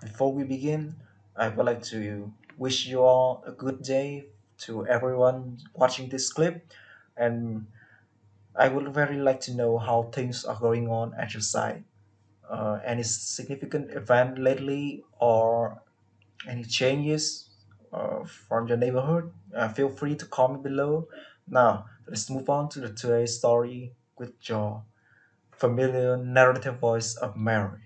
Before we begin, I would like to wish you all a good day to everyone watching this clip. And I would very like to know how things are going on at your side. Any significant event lately or any changes from your neighborhood? Feel free to comment below. Now, let's move on to today's story with your familiar narrative voice of Mary.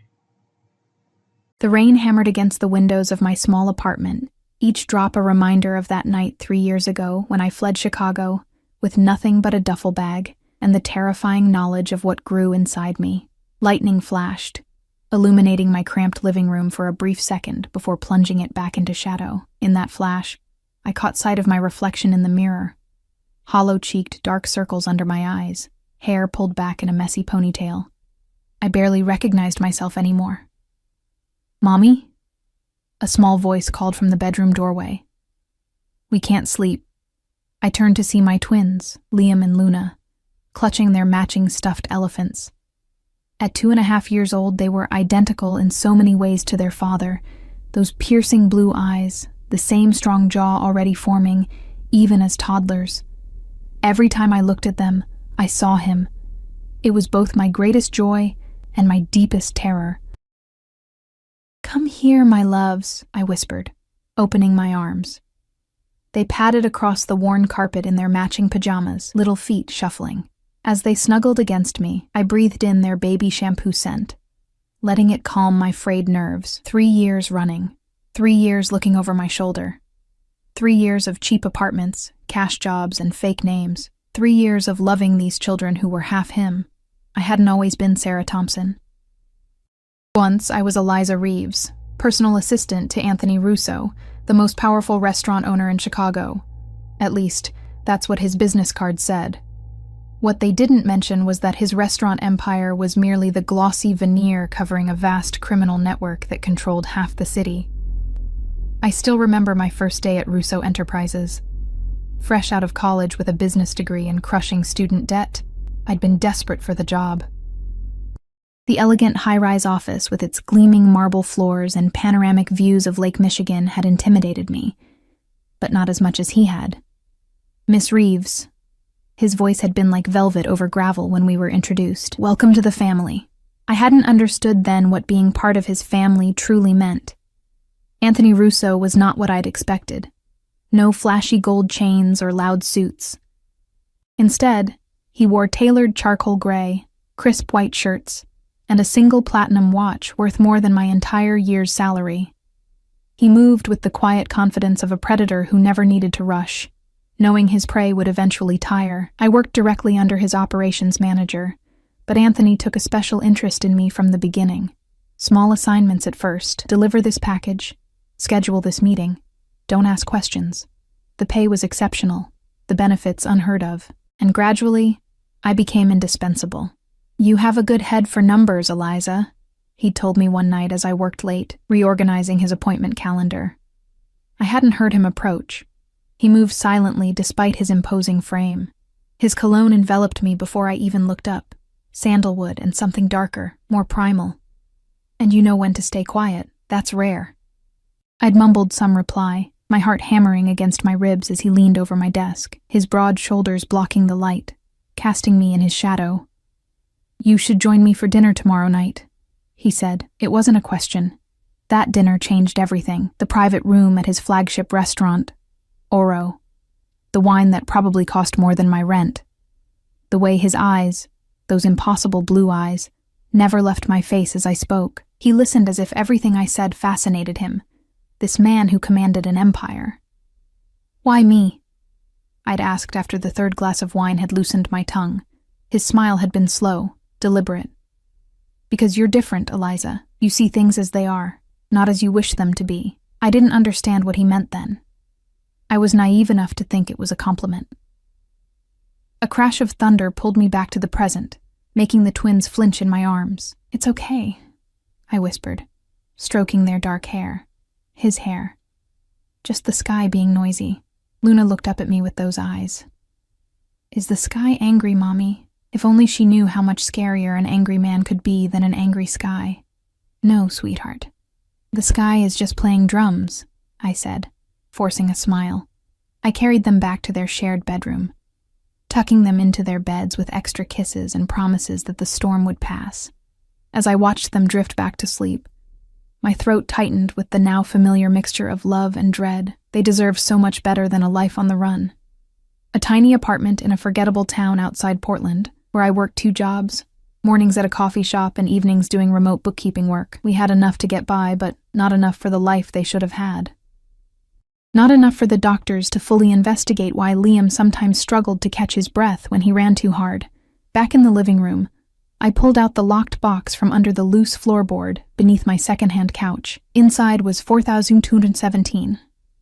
The rain hammered against the windows of my small apartment, each drop a reminder of that night 3 years ago when I fled Chicago with nothing but a duffel bag and the terrifying knowledge of what grew inside me. Lightning flashed, illuminating my cramped living room for a brief second before plunging it back into shadow. In that flash, I caught sight of my reflection in the mirror. Hollow-cheeked, dark circles under my eyes, hair pulled back in a messy ponytail. I barely recognized myself anymore. "Mommy?" A small voice called from the bedroom doorway. "We can't sleep." I turned to see my twins, Liam and Luna, clutching their matching stuffed elephants. At 2.5 years old, they were identical in so many ways to their father, those piercing blue eyes, the same strong jaw already forming, even as toddlers. Every time I looked at them, I saw him. It was both my greatest joy and my deepest terror. "Come here, my loves," I whispered, opening my arms. They padded across the worn carpet in their matching pajamas, little feet shuffling. As they snuggled against me, I breathed in their baby shampoo scent, letting it calm my frayed nerves. 3 years running, 3 years looking over my shoulder. 3 years of cheap apartments, cash jobs, and fake names. 3 years of loving these children who were half him. I hadn't always been Sarah Thompson. Once, I was Eliza Reeves, personal assistant to Anthony Russo, the most powerful restaurant owner in Chicago. At least, that's what his business card said. What they didn't mention was that his restaurant empire was merely the glossy veneer covering a vast criminal network that controlled half the city. I still remember my first day at Russo Enterprises. Fresh out of college with a business degree and crushing student debt, I'd been desperate for the job. The elegant high-rise office with its gleaming marble floors and panoramic views of Lake Michigan had intimidated me, but not as much as he had. "Miss Reeves." His voice had been like velvet over gravel when we were introduced. "Welcome to the family." I hadn't understood then what being part of his family truly meant. Anthony Russo was not what I'd expected. No flashy gold chains or loud suits. Instead, he wore tailored charcoal gray, crisp white shirts, and a single platinum watch worth more than my entire year's salary. He moved with the quiet confidence of a predator who never needed to rush, knowing his prey would eventually tire. I worked directly under his operations manager, but Anthony took a special interest in me from the beginning. Small assignments at first: deliver this package, schedule this meeting, don't ask questions. The pay was exceptional, the benefits unheard of, and gradually, I became indispensable. "You have a good head for numbers, Eliza," he'd told me one night as I worked late, reorganizing his appointment calendar. I hadn't heard him approach. He moved silently despite his imposing frame. His cologne enveloped me before I even looked up, sandalwood and something darker, more primal. "And you know when to stay quiet. That's rare." I'd mumbled some reply, my heart hammering against my ribs as he leaned over my desk, his broad shoulders blocking the light, casting me in his shadow. "You should join me for dinner tomorrow night," he said. It wasn't a question. That dinner changed everything. The private room at his flagship restaurant, Oro. The wine that probably cost more than my rent. The way his eyes, those impossible blue eyes, never left my face as I spoke. He listened as if everything I said fascinated him. This man who commanded an empire. "Why me?" I'd asked after the third glass of wine had loosened my tongue. His smile had been slow, deliberate. "Because you're different, Eliza. You see things as they are, not as you wish them to be." I didn't understand what he meant then. I was naive enough to think it was a compliment. A crash of thunder pulled me back to the present, making the twins flinch in my arms. "It's okay," I whispered, stroking their dark hair, his hair. Just the sky being noisy. Luna looked up at me with those eyes. "Is the sky angry, Mommy? If only she knew how much scarier an angry man could be than an angry sky." "No, sweetheart. The sky is just playing drums, I said, forcing a smile. I carried them back to their shared bedroom, tucking them into their beds with extra kisses and promises that the storm would pass. As I watched them drift back to sleep, my throat tightened with the now familiar mixture of love and dread. They deserve so much better than a life on the run. A tiny apartment in a forgettable town outside Portland, where I worked 2 jobs, mornings at a coffee shop and evenings doing remote bookkeeping work. We had enough to get by, but not enough for the life they should have had. Not enough for the doctors to fully investigate why Liam sometimes struggled to catch his breath when he ran too hard. Back in the living room, I pulled out the locked box from under the loose floorboard beneath my second-hand couch. Inside was $4,217,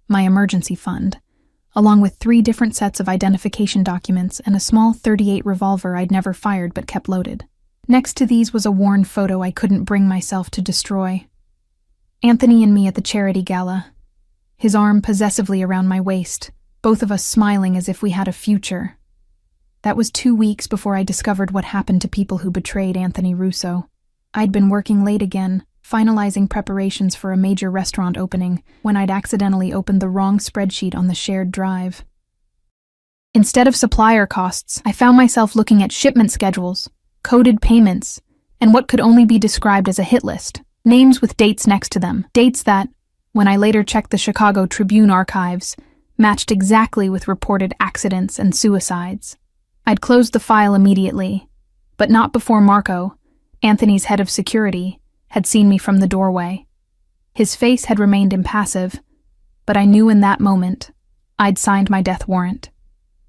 my emergency fund, along with 3 different sets of identification documents and a small .38 revolver I'd never fired but kept loaded. Next to these was a worn photo I couldn't bring myself to destroy. Anthony and me at the charity gala, his arm possessively around my waist, both of us smiling as if we had a future. That was 2 weeks before I discovered what happened to people who betrayed Anthony Russo. I'd been working late again, finalizing preparations for a major restaurant opening, when I'd accidentally opened the wrong spreadsheet on the shared drive. Instead of supplier costs, I found myself looking at shipment schedules, coded payments, and what could only be described as a hit list, names with dates next to them, dates that, when I later checked the Chicago Tribune archives, matched exactly with reported accidents and suicides. I'd closed the file immediately, but not before Marco, Anthony's head of security, had seen me from the doorway. His face had remained impassive, but I knew in that moment I'd signed my death warrant.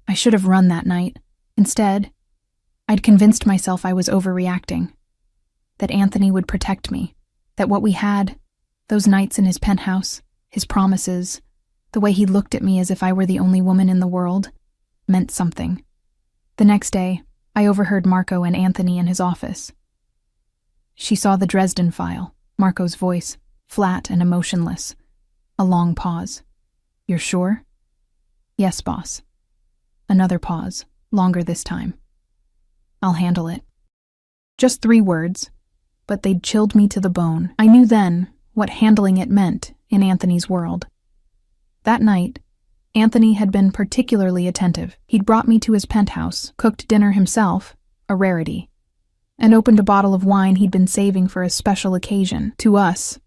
I should have run that night. Instead, I'd convinced myself I was overreacting, that Anthony would protect me, that what we had, those nights in his penthouse, his promises, the way he looked at me as if I were the only woman in the world, meant something. The next day, I overheard Marco and Anthony in his office. She saw the Dresden file, Marco's voice, flat and emotionless. A long pause. "You're sure?" "Yes, boss." Another pause, longer this time. "I'll handle it." Just 3 words, but they'd chilled me to the bone. I knew then what handling it meant in Anthony's world. That night, Anthony had been particularly attentive. He'd brought me to his penthouse, cooked dinner himself, a rarity, and opened a bottle of wine he'd been saving for a special occasion. To us,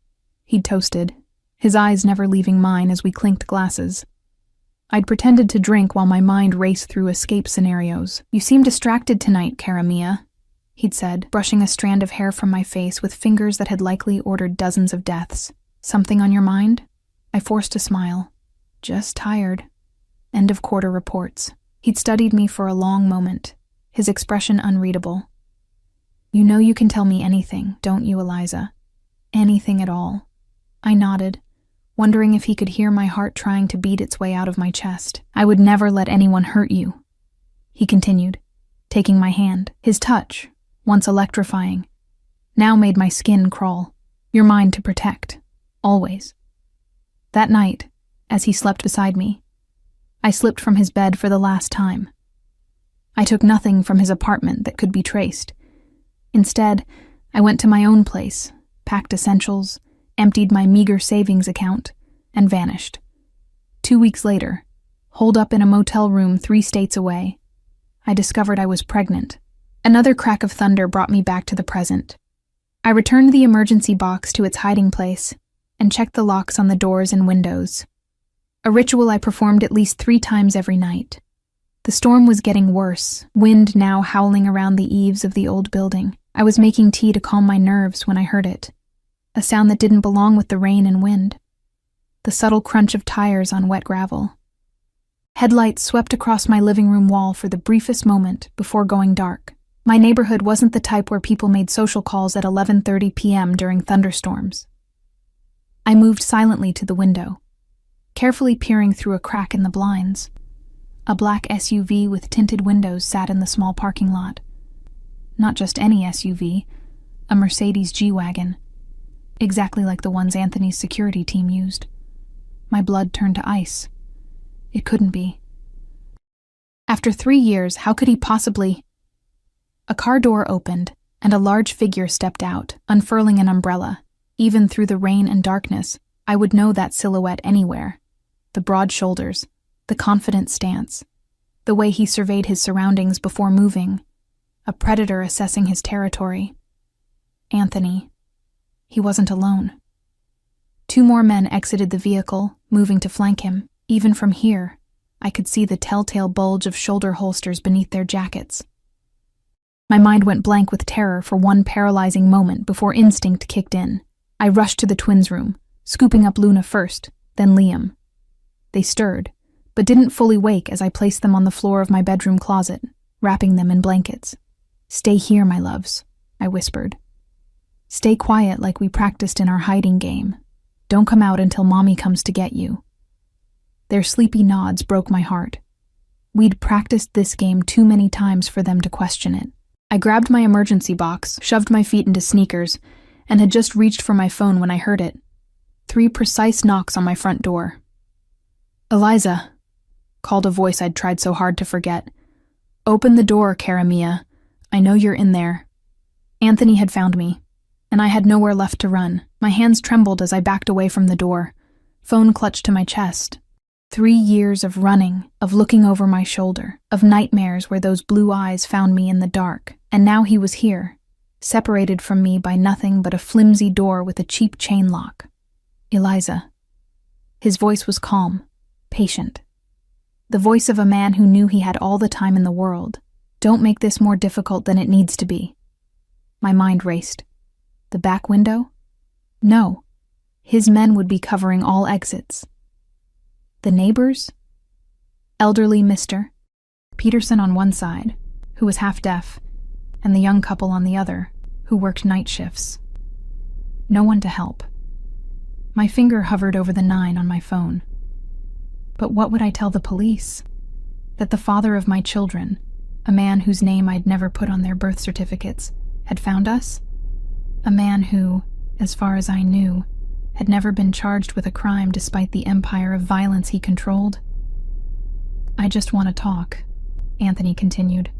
he'd toasted, his eyes never leaving mine as we clinked glasses. I'd pretended to drink while my mind raced through escape scenarios. "You seem distracted tonight, cara mia," he'd said, brushing a strand of hair from my face with fingers that had likely ordered dozens of deaths. "Something on your mind?" I forced a smile. "Just tired. End of quarter reports." He'd studied me for a long moment, his expression unreadable. "You know you can tell me anything, don't you, Eliza? Anything at all." I nodded, wondering if he could hear my heart trying to beat its way out of my chest. "I would never let anyone hurt you," he continued, taking my hand. His touch, once electrifying, now made my skin crawl. "You're mine to protect, always." That night, as he slept beside me, I slipped from his bed for the last time. I took nothing from his apartment that could be traced. Instead, I went to my own place, packed essentials, emptied my meager savings account, and vanished. 2 weeks later, holed up in a motel room 3 states away, I discovered I was pregnant. Another crack of thunder brought me back to the present. I returned the emergency box to its hiding place and checked the locks on the doors and windows. A ritual I performed at least 3 times every night. The storm was getting worse, wind now howling around the eaves of the old building. I was making tea to calm my nerves when I heard it, a sound that didn't belong with the rain and wind. The subtle crunch of tires on wet gravel. Headlights swept across my living room wall for the briefest moment before going dark. My neighborhood wasn't the type where people made social calls at 11:30 p.m. during thunderstorms. I moved silently to the window, carefully peering through a crack in the blinds. A black SUV with tinted windows sat in the small parking lot. Not just any SUV, a Mercedes G-Wagon, exactly like the ones Anthony's security team used. My blood turned to ice. It couldn't be. After 3 years, how could he possibly? A car door opened, and a large figure stepped out, unfurling an umbrella. Even through the rain and darkness, I would know that silhouette anywhere. The broad shoulders, the confident stance, the way he surveyed his surroundings before moving, a predator assessing his territory. Anthony. He wasn't alone. 2 more men exited the vehicle, moving to flank him. Even from here, I could see the telltale bulge of shoulder holsters beneath their jackets. My mind went blank with terror for one paralyzing moment before instinct kicked in. I rushed to the twins' room, scooping up Luna first, then Liam. They stirred, but didn't fully wake as I placed them on the floor of my bedroom closet, wrapping them in blankets. "Stay here, my loves," I whispered. "Stay quiet like we practiced in our hiding game. Don't come out until Mommy comes to get you." Their sleepy nods broke my heart. We'd practiced this game too many times for them to question it. I grabbed my emergency box, shoved my feet into sneakers, and had just reached for my phone when I heard it. 3 precise knocks on my front door. "Eliza," called a voice I'd tried so hard to forget. "Open the door, cara mia. I know you're in there." Anthony had found me, and I had nowhere left to run. My hands trembled as I backed away from the door, phone clutched to my chest. 3 years of running, of looking over my shoulder, of nightmares where those blue eyes found me in the dark, and now he was here, separated from me by nothing but a flimsy door with a cheap chain lock. "Eliza." His voice was calm, patient. The voice of a man who knew he had all the time in the world. "Don't make this more difficult than it needs to be." My mind raced. The back window? No. His men would be covering all exits. The neighbors? Elderly Mr. Peterson on one side, who was half deaf, and the young couple on the other, who worked night shifts. No one to help. My finger hovered over the 9 on my phone. But what would I tell the police? That the father of my children, a man whose name I'd never put on their birth certificates, had found us? A man who, as far as I knew, had never been charged with a crime despite the empire of violence he controlled? "I just want to talk," Anthony continued.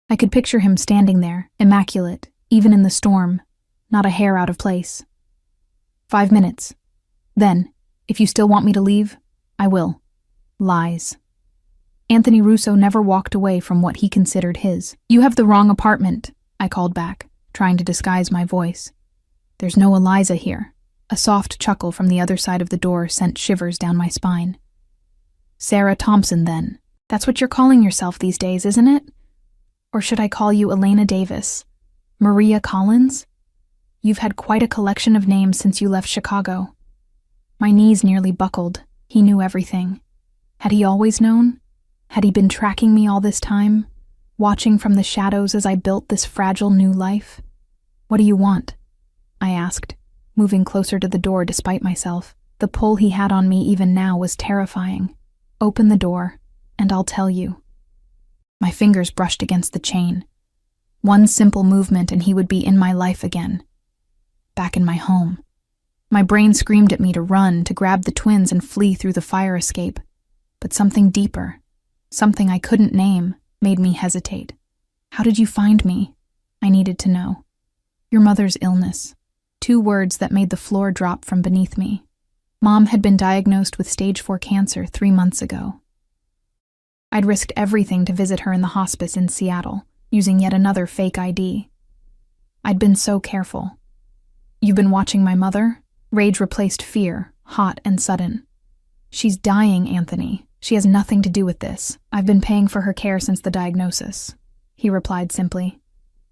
I could picture him standing there, immaculate, even in the storm, not a hair out of place. 5 minutes. Then, if you still want me to leave, I will. Lies. Anthony Russo never walked away from what he considered his. "You have the wrong apartment," I called back, trying to disguise my voice. "There's no Eliza here." A soft chuckle from the other side of the door sent shivers down my spine. "Sarah Thompson, then. That's what you're calling yourself these days, isn't it? Or should I call you Elena Davis? Maria Collins? You've had quite a collection of names since you left Chicago." My knees nearly buckled. He knew everything. Had he always known? Had he been tracking me all this time, watching from the shadows as I built this fragile new life? "What do you want?" I asked, moving closer to the door despite myself. The pull he had on me even now was terrifying. "Open the door, and I'll tell you." My fingers brushed against the chain. One simple movement and he would be in my life again. Back in my home. My brain screamed at me to run, to grab the twins and flee through the fire escape. But something deeper, something I couldn't name, made me hesitate. "How did you find me?" I needed to know. "Your mother's illness." 2 words that made the floor drop from beneath me. Mom had been diagnosed with stage 4 cancer 3 months ago. I'd risked everything to visit her in the hospice in Seattle, using yet another fake ID. I'd been so careful. "You've been watching my mother?" Rage replaced fear, hot and sudden. "She's dying, Anthony. She has nothing to do with this. I've been paying for her care since the diagnosis," he replied simply.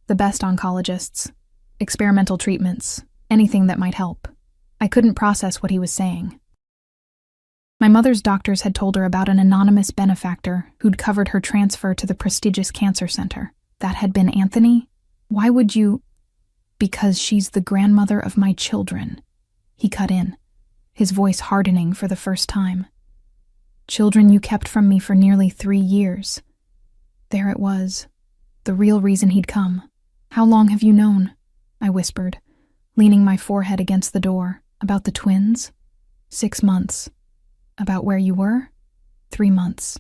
"The best oncologists. Experimental treatments. Anything that might help." I couldn't process what he was saying. My mother's doctors had told her about an anonymous benefactor who'd covered her transfer to the prestigious cancer center. That had been Anthony? "Why would you—" "Because she's the grandmother of my children," he cut in, his voice hardening for the first time. "Children you kept from me for nearly 3 years. There it was, the real reason he'd come. "How long have you known?" I whispered, leaning my forehead against the door. "About the twins?" 6 months. "About where you were?" 3 months.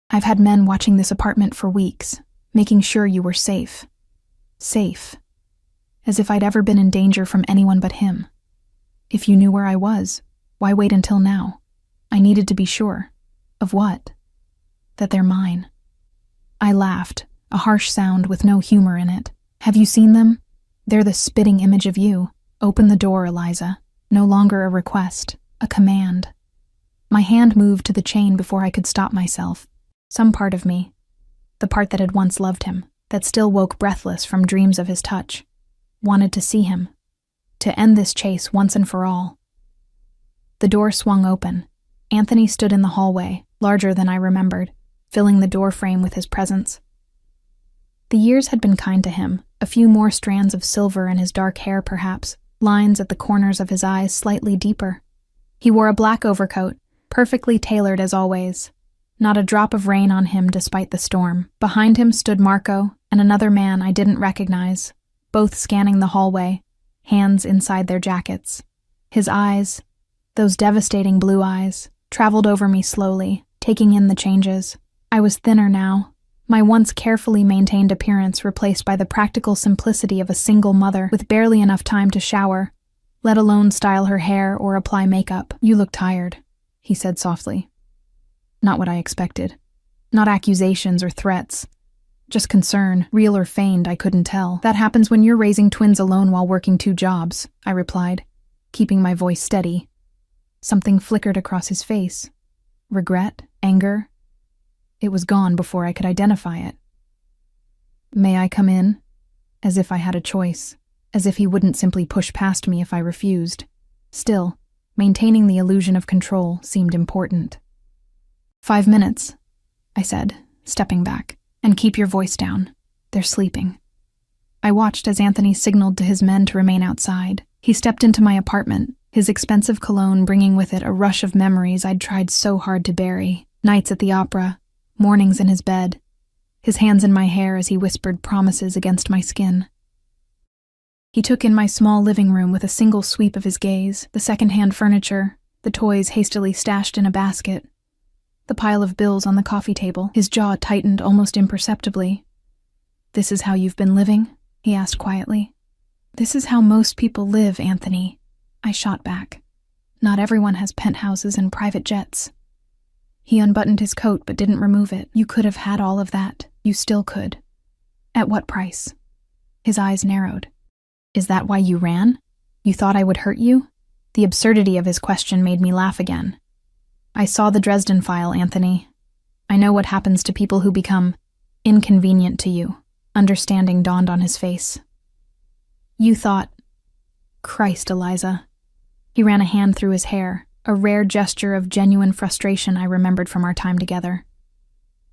"I've had men watching this apartment for weeks, making sure you were safe." "Safe." as if I'd ever been in danger from anyone but him. If you knew where I was, why wait until now? I needed to be sure. Of what? That they're mine. I laughed, a harsh sound with no humor in it. Have you seen them? They're the spitting image of you. Open the door, Eliza. No longer a request, a command. My hand moved to the chain before I could stop myself. Some part of me, the part that had once loved him, that still woke breathless from dreams of his touch, wanted to see him, to end this chase once and for all. The door swung open. Anthony stood in the hallway, larger than I remembered, filling the doorframe with his presence. The years had been kind to him, a few more strands of silver in his dark hair perhaps, lines at the corners of his eyes slightly deeper. He wore a black overcoat, perfectly tailored as always. Not a drop of rain on him despite the storm. Behind him stood Marco and another man I didn't recognize, both scanning the hallway, hands inside their jackets. His eyes, those devastating blue eyes, traveled over me slowly, taking in the changes. I was thinner now, my once carefully maintained appearance replaced by the practical simplicity of a single mother with barely enough time to shower, let alone style her hair or apply makeup. You look tired, he said softly. Not what I expected. Not accusations or threats. Just concern, real or feigned, I couldn't tell. That happens when you're raising twins alone while working 2 jobs, I replied, keeping my voice steady. Something flickered across his face. Regret? Anger? It was gone before I could identify it. May I come in? As if I had a choice. As if he wouldn't simply push past me if I refused. Still, maintaining the illusion of control seemed important. 5 minutes, I said, stepping back. And keep your voice down. They're sleeping. I watched as Anthony signaled to his men to remain outside. He stepped into my apartment, his expensive cologne bringing with it a rush of memories I'd tried so hard to bury. Nights at the opera, mornings in his bed, his hands in my hair as he whispered promises against my skin. He took in my small living room with a single sweep of his gaze, the second-hand furniture, the toys hastily stashed in a basket, the pile of bills on the coffee table. His jaw tightened almost imperceptibly. This is how you've been living? He asked quietly. This is how most people live, Anthony. I shot back. Not everyone has penthouses and private jets. He unbuttoned his coat but didn't remove it. You could have had all of that. You still could. At what price? His eyes narrowed. Is that why you ran? You thought I would hurt you? The absurdity of his question made me laugh again. I saw the Dresden File, Anthony. I know what happens to people who become inconvenient to you. Understanding dawned on his face. You thought... Christ, Eliza. He ran a hand through his hair, a rare gesture of genuine frustration I remembered from our time together.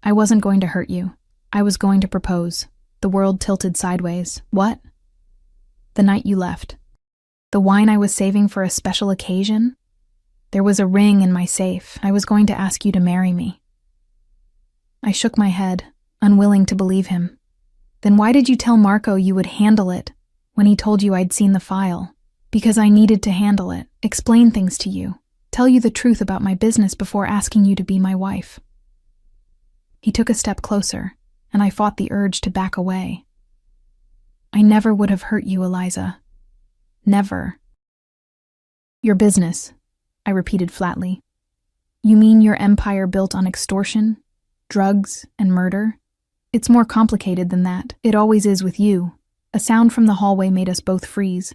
I wasn't going to hurt you. I was going to propose. The world tilted sideways. What? The night you left. The wine I was saving for a special occasion? There was a ring in my safe. I was going to ask you to marry me. I shook my head, unwilling to believe him. Then why did you tell Marco you would handle it when he told you I'd seen the file? Because I needed to handle it, explain things to you, tell you the truth about my business before asking you to be my wife. He took a step closer, and I fought the urge to back away. I never would have hurt you, Eliza. Never. Your business, I repeated flatly. You mean your empire built on extortion, drugs, and murder? It's more complicated than that. It always is with you. A sound from the hallway made us both freeze.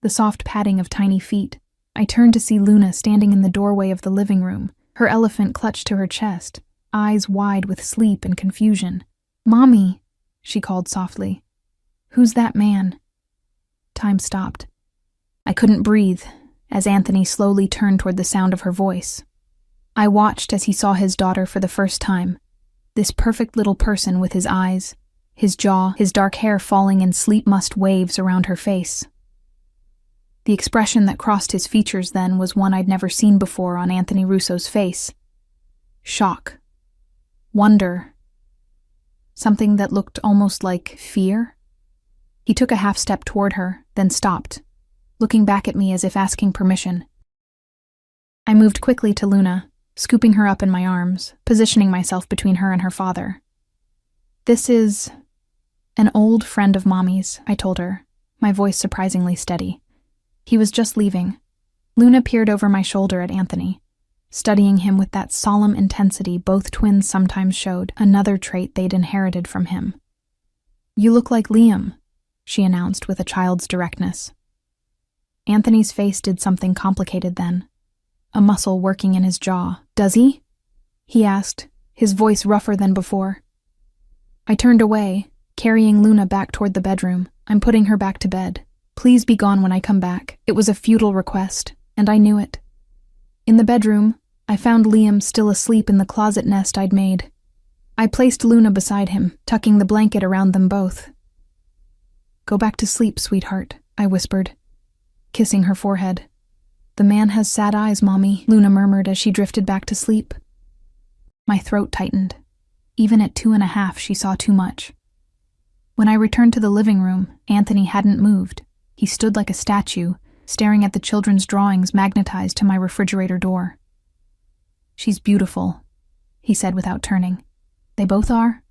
The soft padding of tiny feet. I turned to see Luna standing in the doorway of the living room, her elephant clutched to her chest, eyes wide with sleep and confusion. Mommy, she called softly. Who's that man? Time stopped. I couldn't breathe as Anthony slowly turned toward the sound of her voice. I watched as he saw his daughter for the first time, this perfect little person with his eyes, his jaw, his dark hair falling in sleep-mussed waves around her face. The expression that crossed his features then was one I'd never seen before on Anthony Russo's face. Shock. Wonder. Something that looked almost like fear. He took a half step toward her, then stopped, looking back at me as if asking permission. I moved quickly to Luna, scooping her up in my arms, positioning myself between her and her father. This is an old friend of Mommy's, I told her, my voice surprisingly steady. He was just leaving. Luna peered over my shoulder at Anthony, studying him with that solemn intensity both twins sometimes showed, another trait they'd inherited from him. "You look like Liam," she announced with a child's directness. Anthony's face did something complicated then, a muscle working in his jaw. "Does he?" he asked, his voice rougher than before. I turned away, carrying Luna back toward the bedroom. "I'm putting her back to bed. Please be gone when I come back." It was a futile request, and I knew it. In the bedroom, I found Liam still asleep in the closet nest I'd made. I placed Luna beside him, tucking the blanket around them both. "Go back to sleep, sweetheart," I whispered, kissing her forehead. "The man has sad eyes, Mommy," Luna murmured as she drifted back to sleep. My throat tightened. Even at 2.5, she saw too much. When I returned to the living room, Anthony hadn't moved. He stood like a statue, staring at the children's drawings magnetized to my refrigerator door. "She's beautiful," he said without turning. "They both are?"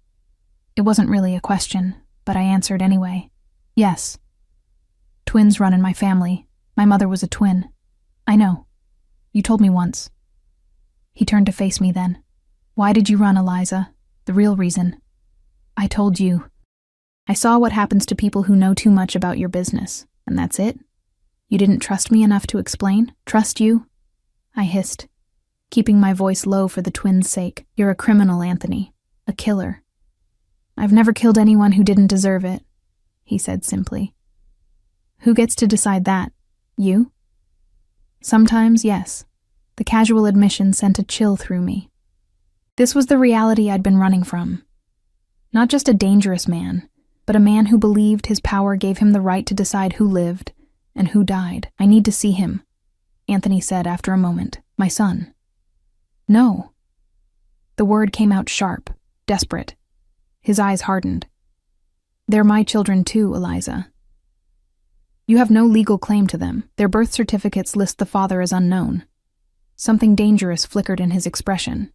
It wasn't really a question, but I answered anyway. "Yes. Twins run in my family. My mother was a twin. I know. You told me once." He turned to face me then. "Why did you run, Eliza? The real reason." "I told you. I saw what happens to people who know too much about your business, and that's it? You didn't trust me enough to explain? Trust you?" I hissed, keeping my voice low for the twins' sake. "You're a criminal, Anthony. A killer." "I've never killed anyone who didn't deserve it," he said simply. "Who gets to decide that? You?" Sometimes, yes. The casual admission sent a chill through me. This was the reality I'd been running from. Not just a dangerous man, but a man who believed his power gave him the right to decide who lived and who died. "I need to see him," Anthony said after a moment. "My son." "No." The word came out sharp, desperate. His eyes hardened. "They're my children too, Eliza. You have no legal claim to them. Their birth certificates list the father as unknown." Something dangerous flickered in his expression.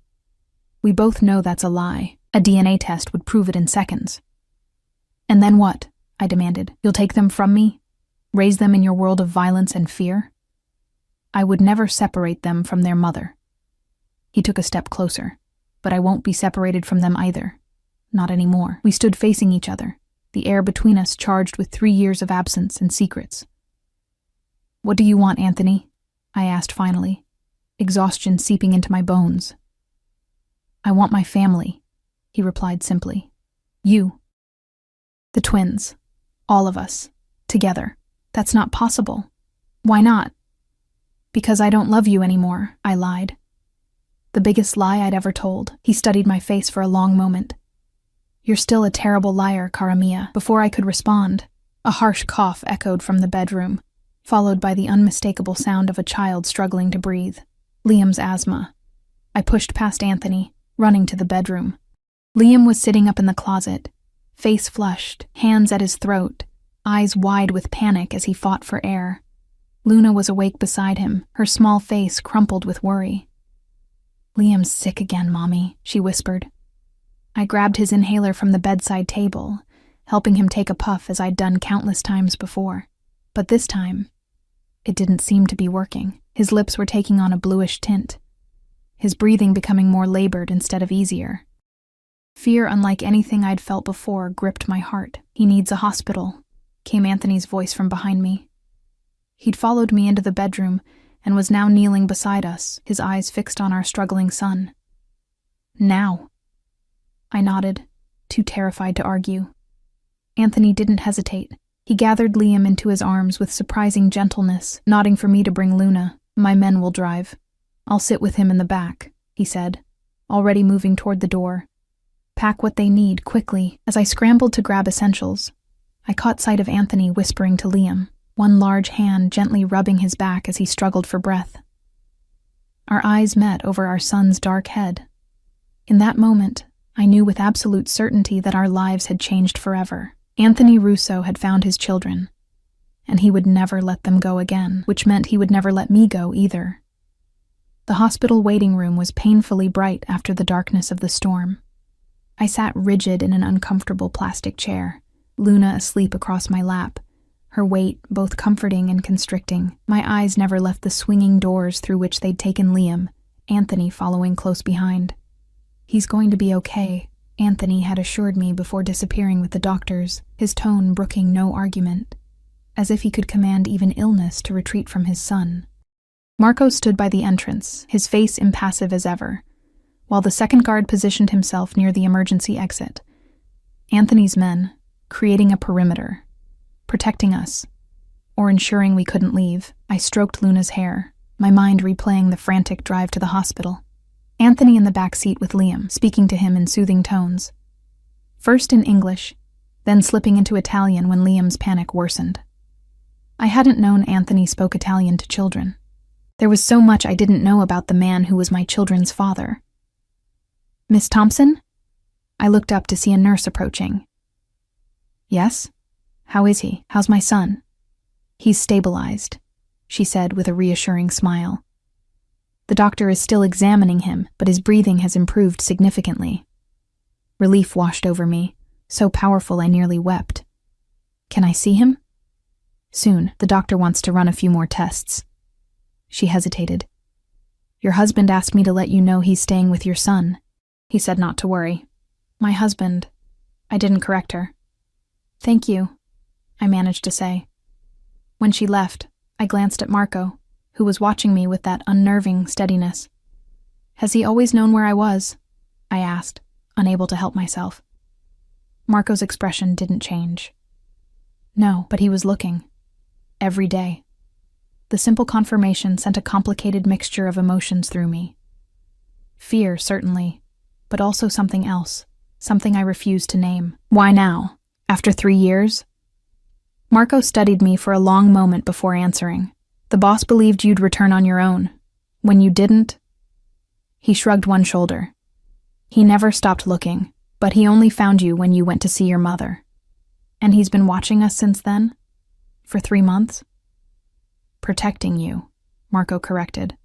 "We both know that's a lie. A DNA test would prove it in seconds." "And then what?" I demanded. "You'll take them from me? Raise them in your world of violence and fear?" "I would never separate them from their mother." He took a step closer. "But I won't be separated from them either. Not anymore." We stood facing each other, the air between us charged with 3 years of absence and secrets. "What do you want, Anthony?" I asked finally, exhaustion seeping into my bones. "I want my family," he replied simply. "You. The twins. All of us. Together." "That's not possible." "Why not?" "Because I don't love you anymore," I lied. The biggest lie I'd ever told. He studied my face for a long moment. "You're still a terrible liar, Karamia." Before I could respond, a harsh cough echoed from the bedroom, followed by the unmistakable sound of a child struggling to breathe. Liam's asthma. I pushed past Anthony, running to the bedroom. Liam was sitting up in the closet, face flushed, hands at his throat, eyes wide with panic as he fought for air. Luna was awake beside him, her small face crumpled with worry. "Liam's sick again, Mommy," she whispered. I grabbed his inhaler from the bedside table, helping him take a puff as I'd done countless times before. But this time, it didn't seem to be working. His lips were taking on a bluish tint, his breathing becoming more labored instead of easier. Fear unlike anything I'd felt before gripped my heart. "He needs a hospital," came Anthony's voice from behind me. He'd followed me into the bedroom and was now kneeling beside us, his eyes fixed on our struggling son. "Now." I nodded, too terrified to argue. Anthony didn't hesitate. He gathered Liam into his arms with surprising gentleness, nodding for me to bring Luna. "My men will drive. I'll sit with him in the back," he said, already moving toward the door. "Pack what they need, quickly." As I scrambled to grab essentials, I caught sight of Anthony whispering to Liam, one large hand gently rubbing his back as he struggled for breath. Our eyes met over our son's dark head. In that moment, I knew with absolute certainty that our lives had changed forever. Anthony Russo had found his children, and he would never let them go again, which meant he would never let me go either. The hospital waiting room was painfully bright after the darkness of the storm. I sat rigid in an uncomfortable plastic chair, Luna asleep across my lap, her weight both comforting and constricting. My eyes never left the swinging doors through which they'd taken Liam, Anthony following close behind. "He's going to be okay," Anthony had assured me before disappearing with the doctors, his tone brooking no argument, as if he could command even illness to retreat from his son. Marco stood by the entrance, his face impassive as ever, while the second guard positioned himself near the emergency exit. Anthony's men, creating a perimeter, protecting us, or ensuring we couldn't leave. I stroked Luna's hair, my mind replaying the frantic drive to the hospital. Anthony in the back seat with Liam, speaking to him in soothing tones. First in English, then slipping into Italian when Liam's panic worsened. I hadn't known Anthony spoke Italian to children. There was so much I didn't know about the man who was my children's father. "Miss Thompson?" I looked up to see a nurse approaching. "Yes? How is he? How's my son?" "He's stabilized," she said with a reassuring smile. "The doctor is still examining him, but his breathing has improved significantly." Relief washed over me, so powerful I nearly wept. "Can I see him?" "Soon. The doctor wants to run a few more tests." She hesitated. "Your husband asked me to let you know he's staying with your son." He said not to worry. "My husband." I didn't correct her. "Thank you," I managed to say. When she left, I glanced at Marco, who was watching me with that unnerving steadiness. "Has he always known where I was?" I asked, unable to help myself. Marco's expression didn't change. No, but he was looking. Every day. The simple confirmation sent a complicated mixture of emotions through me. Fear, certainly, but also something else, something I refused to name. Why now? After 3 years? Marco studied me for a long moment before answering. "The boss believed you'd return on your own. When you didn't..." He shrugged one shoulder. "He never stopped looking, but he only found you when you went to see your mother. And he's been watching us since then? For 3 months?" "Protecting you," Marco corrected.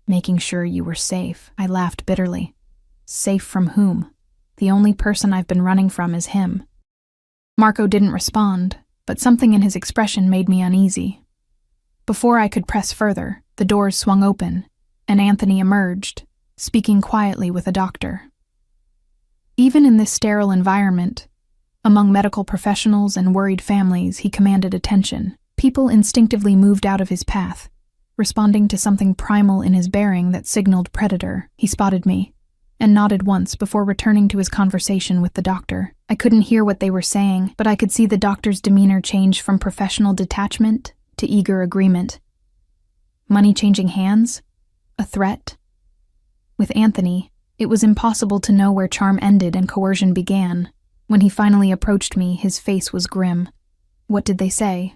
"Making sure you were safe." I laughed bitterly. Safe from whom? The only person I've been running from is him. Marco didn't respond, but something in his expression made me uneasy. Before I could press further, the doors swung open, and Anthony emerged, speaking quietly with a doctor. Even in this sterile environment, among medical professionals and worried families, he commanded attention. People instinctively moved out of his path, responding to something primal in his bearing that signaled predator. He spotted me, and nodded once before returning to his conversation with the doctor. I couldn't hear what they were saying, but I could see the doctor's demeanor change from professional detachment to eager agreement. Money changing hands? A threat? With Anthony, it was impossible to know where charm ended and coercion began. When he finally approached me, his face was grim. "What did they say?"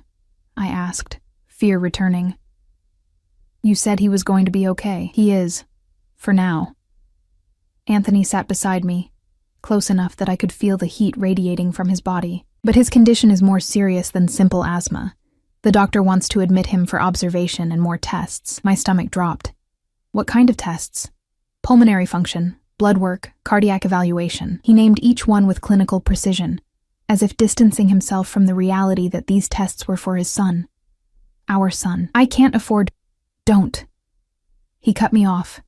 I asked, fear returning. "You said he was going to be okay." "He is. For now." Anthony sat beside me, close enough that I could feel the heat radiating from his body. "But his condition is more serious than simple asthma. The doctor wants to admit him for observation and more tests." My stomach dropped. "What kind of tests?" "Pulmonary function, blood work, cardiac evaluation." He named each one with clinical precision, as if distancing himself from the reality that these tests were for his son. Our son. "I can't afford..." "Don't." He cut me off,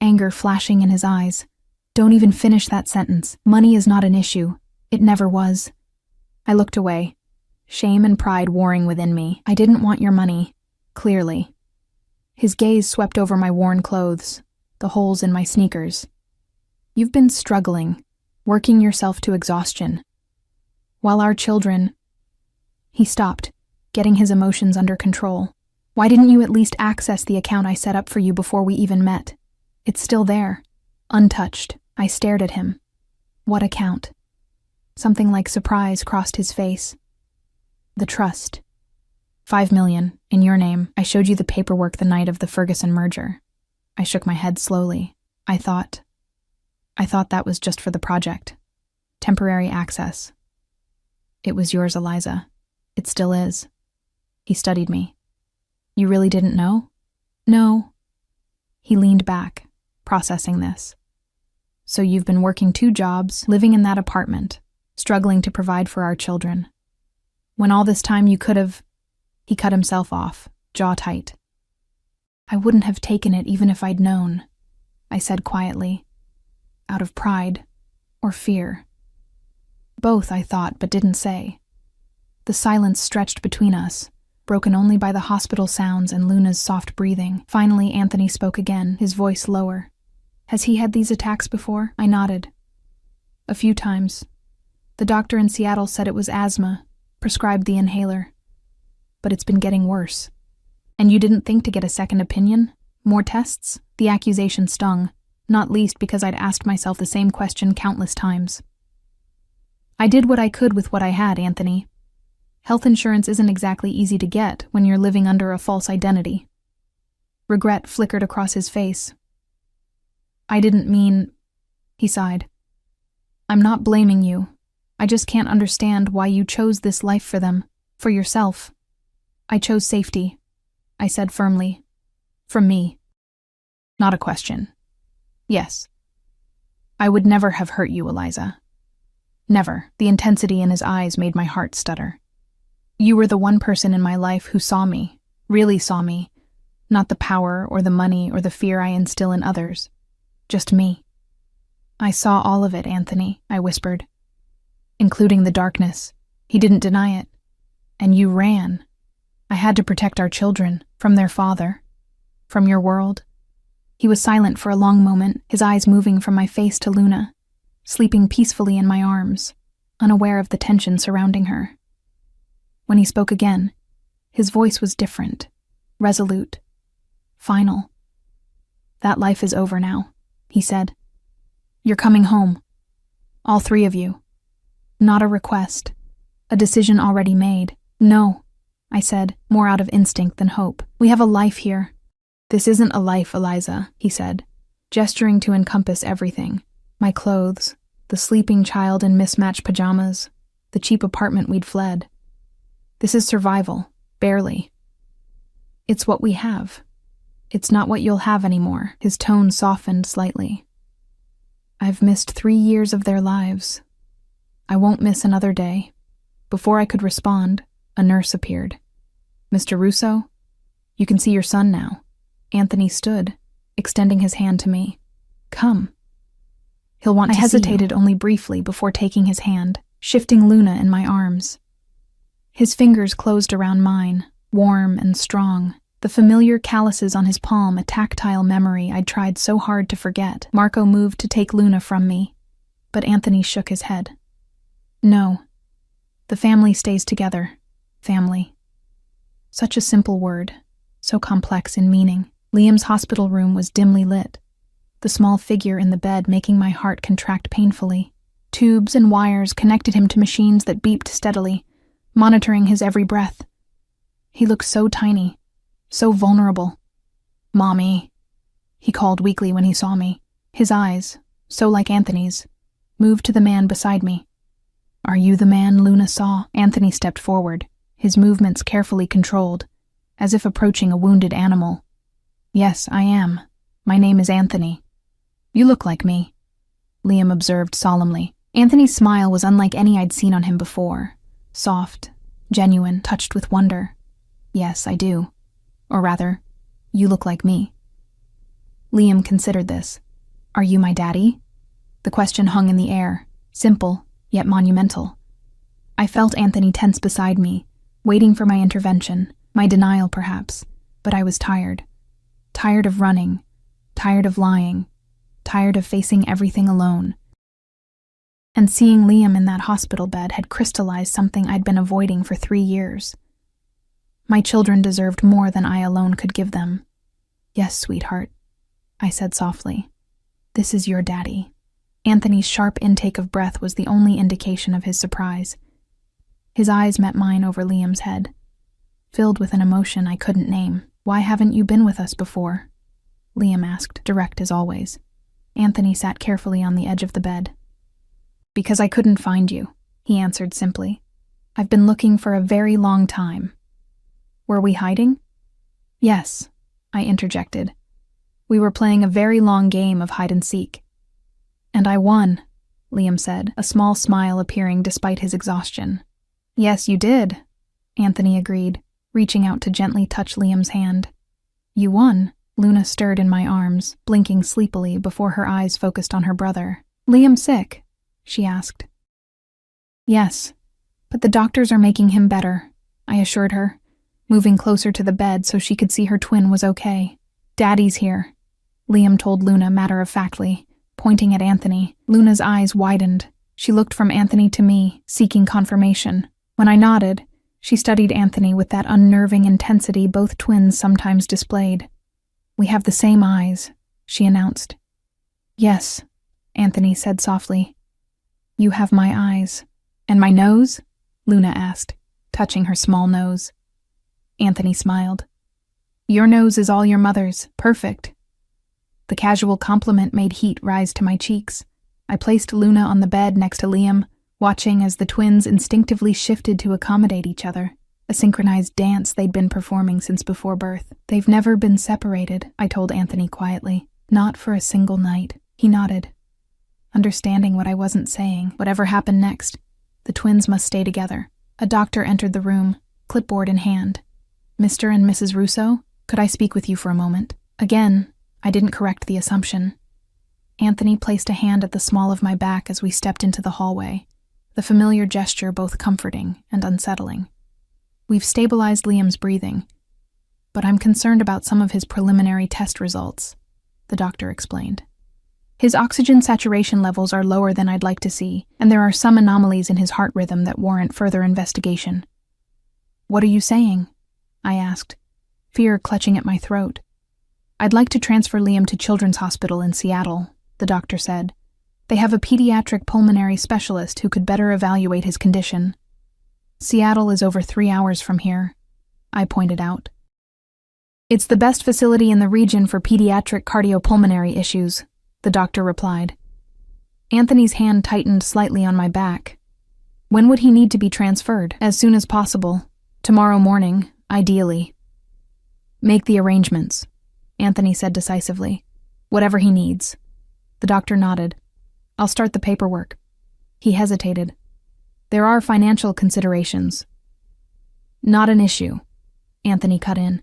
anger flashing in his eyes. "Don't even finish that sentence. Money is not an issue. It never was." I looked away, shame and pride warring within me. "I didn't want your money, clearly." His gaze swept over my worn clothes, the holes in my sneakers. "You've been struggling, working yourself to exhaustion. While our children..." He stopped, getting his emotions under control. "Why didn't you at least access the account I set up for you before we even met? It's still there, untouched." I stared at him. "What account?" Something like surprise crossed his face. "The trust. 5 million, in your name. I showed you the paperwork the night of the Ferguson merger." I shook my head slowly. I thought that was just for the project. Temporary access. "It was yours, Eliza. It still is." He studied me. "You really didn't know?" "No." He leaned back, processing this. "So you've been working 2 jobs, living in that apartment, struggling to provide for our children." When all this time you could have... He cut himself off, jaw tight. I wouldn't have taken it even if I'd known, I said quietly. Out of pride or fear. Both, I thought, but didn't say. The silence stretched between us, broken only by the hospital sounds and Luna's soft breathing. Finally, Anthony spoke again, his voice lower. Has he had these attacks before? I nodded. A few times. The doctor in Seattle said it was asthma, prescribed the inhaler. But it's been getting worse. And you didn't think to get a second opinion? More tests? The accusation stung, not least because I'd asked myself the same question countless times. I did what I could with what I had, Anthony. Health insurance isn't exactly easy to get when you're living under a false identity. Regret flickered across his face. I didn't mean... He sighed. I'm not blaming you. I just can't understand why you chose this life for them, for yourself. I chose safety, I said firmly. From me. Not a question. Yes. I would never have hurt you, Eliza. Never. The intensity in his eyes made my heart stutter. You were the one person in my life who saw me, really saw me, not the power or the money or the fear I instill in others. Just me. I saw all of it, Anthony, I whispered. Including the darkness. He didn't deny it. And you ran. I had to protect our children from their father, from your world. He was silent for a long moment, his eyes moving from my face to Luna, sleeping peacefully in my arms, unaware of the tension surrounding her. When he spoke again, his voice was different, resolute, final. That life is over now, he said. You're coming home. All three of you. Not a request. A decision already made. No, I said, more out of instinct than hope. We have a life here. This isn't a life, Eliza, he said, gesturing to encompass everything. My clothes, the sleeping child in mismatched pajamas, the cheap apartment we'd fled. This is survival, barely. It's what we have. It's not what you'll have anymore. His tone softened slightly. I've missed 3 years of their lives. I won't miss another day. Before I could respond, a nurse appeared. Mr. Russo, you can see your son now. Anthony stood, extending his hand to me. Come. He'll want to see you. I hesitated only briefly before taking his hand, shifting Luna in my arms. His fingers closed around mine, warm and strong, the familiar calluses on his palm a tactile memory I'd tried so hard to forget. Marco moved to take Luna from me, but Anthony shook his head. No. The family stays together. Family. Such a simple word, so complex in meaning. Liam's hospital room was dimly lit, the small figure in the bed making my heart contract painfully. Tubes and wires connected him to machines that beeped steadily, monitoring his every breath. He looked so tiny, so vulnerable. Mommy, he called weakly when he saw me. His eyes, so like Anthony's, moved to the man beside me. Are you the man Luna saw? Anthony stepped forward, his movements carefully controlled, as if approaching a wounded animal. Yes, I am. My name is Anthony. You look like me, Liam observed solemnly. Anthony's smile was unlike any I'd seen on him before. Soft, genuine, touched with wonder. Yes, I do. Or rather, you look like me. Liam considered this. Are you my daddy? The question hung in the air, simple, yet monumental. I felt Anthony tense beside me, waiting for my intervention, my denial perhaps, but I was tired. Tired of running, tired of lying, tired of facing everything alone. And seeing Liam in that hospital bed had crystallized something I'd been avoiding for 3 years. My children deserved more than I alone could give them. Yes, sweetheart, I said softly. This is your daddy. Anthony's sharp intake of breath was the only indication of his surprise. His eyes met mine over Liam's head, filled with an emotion I couldn't name. Why haven't you been with us before? Liam asked, direct as always. Anthony sat carefully on the edge of the bed. Because I couldn't find you, he answered simply. I've been looking for a very long time. Were we hiding? Yes, I interjected. We were playing a very long game of hide and seek. And I won, Liam said, a small smile appearing despite his exhaustion. Yes, you did, Anthony agreed, reaching out to gently touch Liam's hand. You won. Luna stirred in my arms, blinking sleepily before her eyes focused on her brother. Liam sick? She asked. Yes, but the doctors are making him better, I assured her, moving closer to the bed so she could see her twin was okay. Daddy's here, Liam told Luna matter-of-factly, pointing at Anthony. Luna's eyes widened. She looked from Anthony to me, seeking confirmation. When I nodded, she studied Anthony with that unnerving intensity both twins sometimes displayed. We have the same eyes, she announced. Yes, Anthony said softly. You have my eyes. And my nose? Luna asked, touching her small nose. Anthony smiled. Your nose is all your mother's, perfect. The casual compliment made heat rise to my cheeks. I placed Luna on the bed next to Liam, watching as the twins instinctively shifted to accommodate each other, a synchronized dance they'd been performing since before birth. They've never been separated, I told Anthony quietly. Not for a single night. He nodded, understanding what I wasn't saying. Whatever happened next, the twins must stay together. A doctor entered the room, clipboard in hand. Mr. and Mrs. Russo, could I speak with you for a moment? Again, I didn't correct the assumption. Anthony placed a hand at the small of my back as we stepped into the hallway, the familiar gesture both comforting and unsettling. We've stabilized Liam's breathing, but I'm concerned about some of his preliminary test results, the doctor explained. His oxygen saturation levels are lower than I'd like to see, and there are some anomalies in his heart rhythm that warrant further investigation. What are you saying? I asked, fear clutching at my throat. I'd like to transfer Liam to Children's Hospital in Seattle, the doctor said. They have a pediatric pulmonary specialist who could better evaluate his condition. Seattle is over 3 hours from here, I pointed out. It's the best facility in the region for pediatric cardiopulmonary issues, the doctor replied. Anthony's hand tightened slightly on my back. When would he need to be transferred? As soon as possible. Tomorrow morning, ideally. Make the arrangements, Anthony said decisively. Whatever he needs. The doctor nodded. I'll start the paperwork. He hesitated. There are financial considerations. Not an issue, Anthony cut in.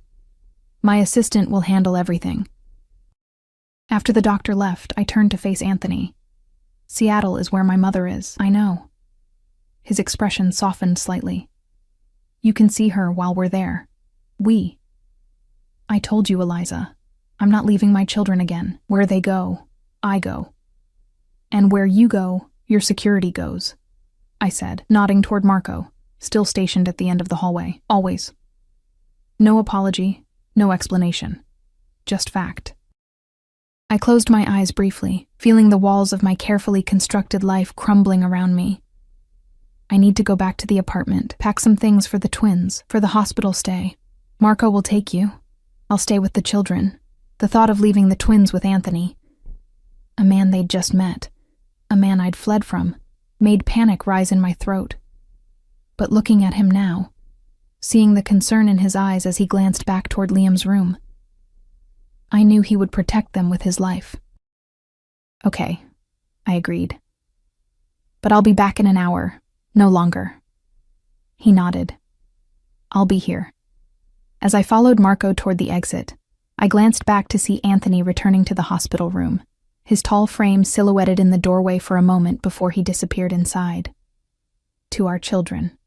My assistant will handle everything. After the doctor left, I turned to face Anthony. Seattle is where my mother is, I know. His expression softened slightly. You can see her while we're there. We. I told you, Eliza. I'm not leaving my children again. Where they go, I go. And where you go, your security goes, I said, nodding toward Marco, still stationed at the end of the hallway. Always. No apology, no explanation. Just fact. I closed my eyes briefly, feeling the walls of my carefully constructed life crumbling around me. I need to go back to the apartment, pack some things for the twins, for the hospital stay. Marco will take you. I'll stay with the children. The thought of leaving the twins with Anthony, a man they'd just met, a man I'd fled from, made panic rise in my throat. But looking at him now, seeing the concern in his eyes as he glanced back toward Liam's room, I knew he would protect them with his life. Okay, I agreed. But I'll be back in an hour, no longer. He nodded. I'll be here. As I followed Marco toward the exit, I glanced back to see Anthony returning to the hospital room, his tall frame silhouetted in the doorway for a moment before he disappeared inside. To our children.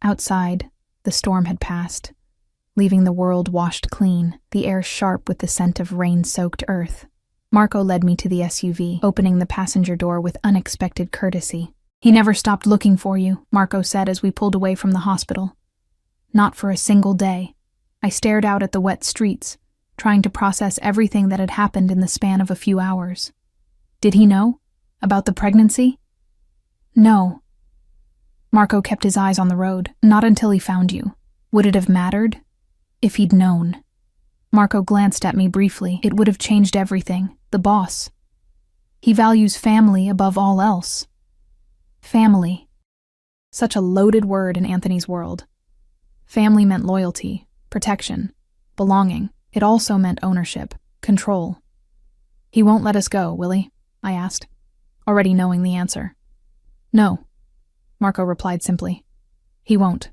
Outside, the storm had passed, leaving the world washed clean, the air sharp with the scent of rain-soaked earth. Marco led me to the SUV, opening the passenger door with unexpected courtesy. He never stopped looking for you, Marco said as we pulled away from the hospital. Not for a single day. I stared out at the wet streets, trying to process everything that had happened in the span of a few hours. Did he know? About the pregnancy? No. Marco kept his eyes on the road, not until he found you. Would it have mattered? If he'd known. Marco glanced at me briefly. It would have changed everything. The boss. He values family above all else. Family. Such a loaded word in Anthony's world. Family meant loyalty, protection, belonging. It also meant ownership, control. He won't let us go, will he? I asked, already knowing the answer. No, Marco replied simply. He won't.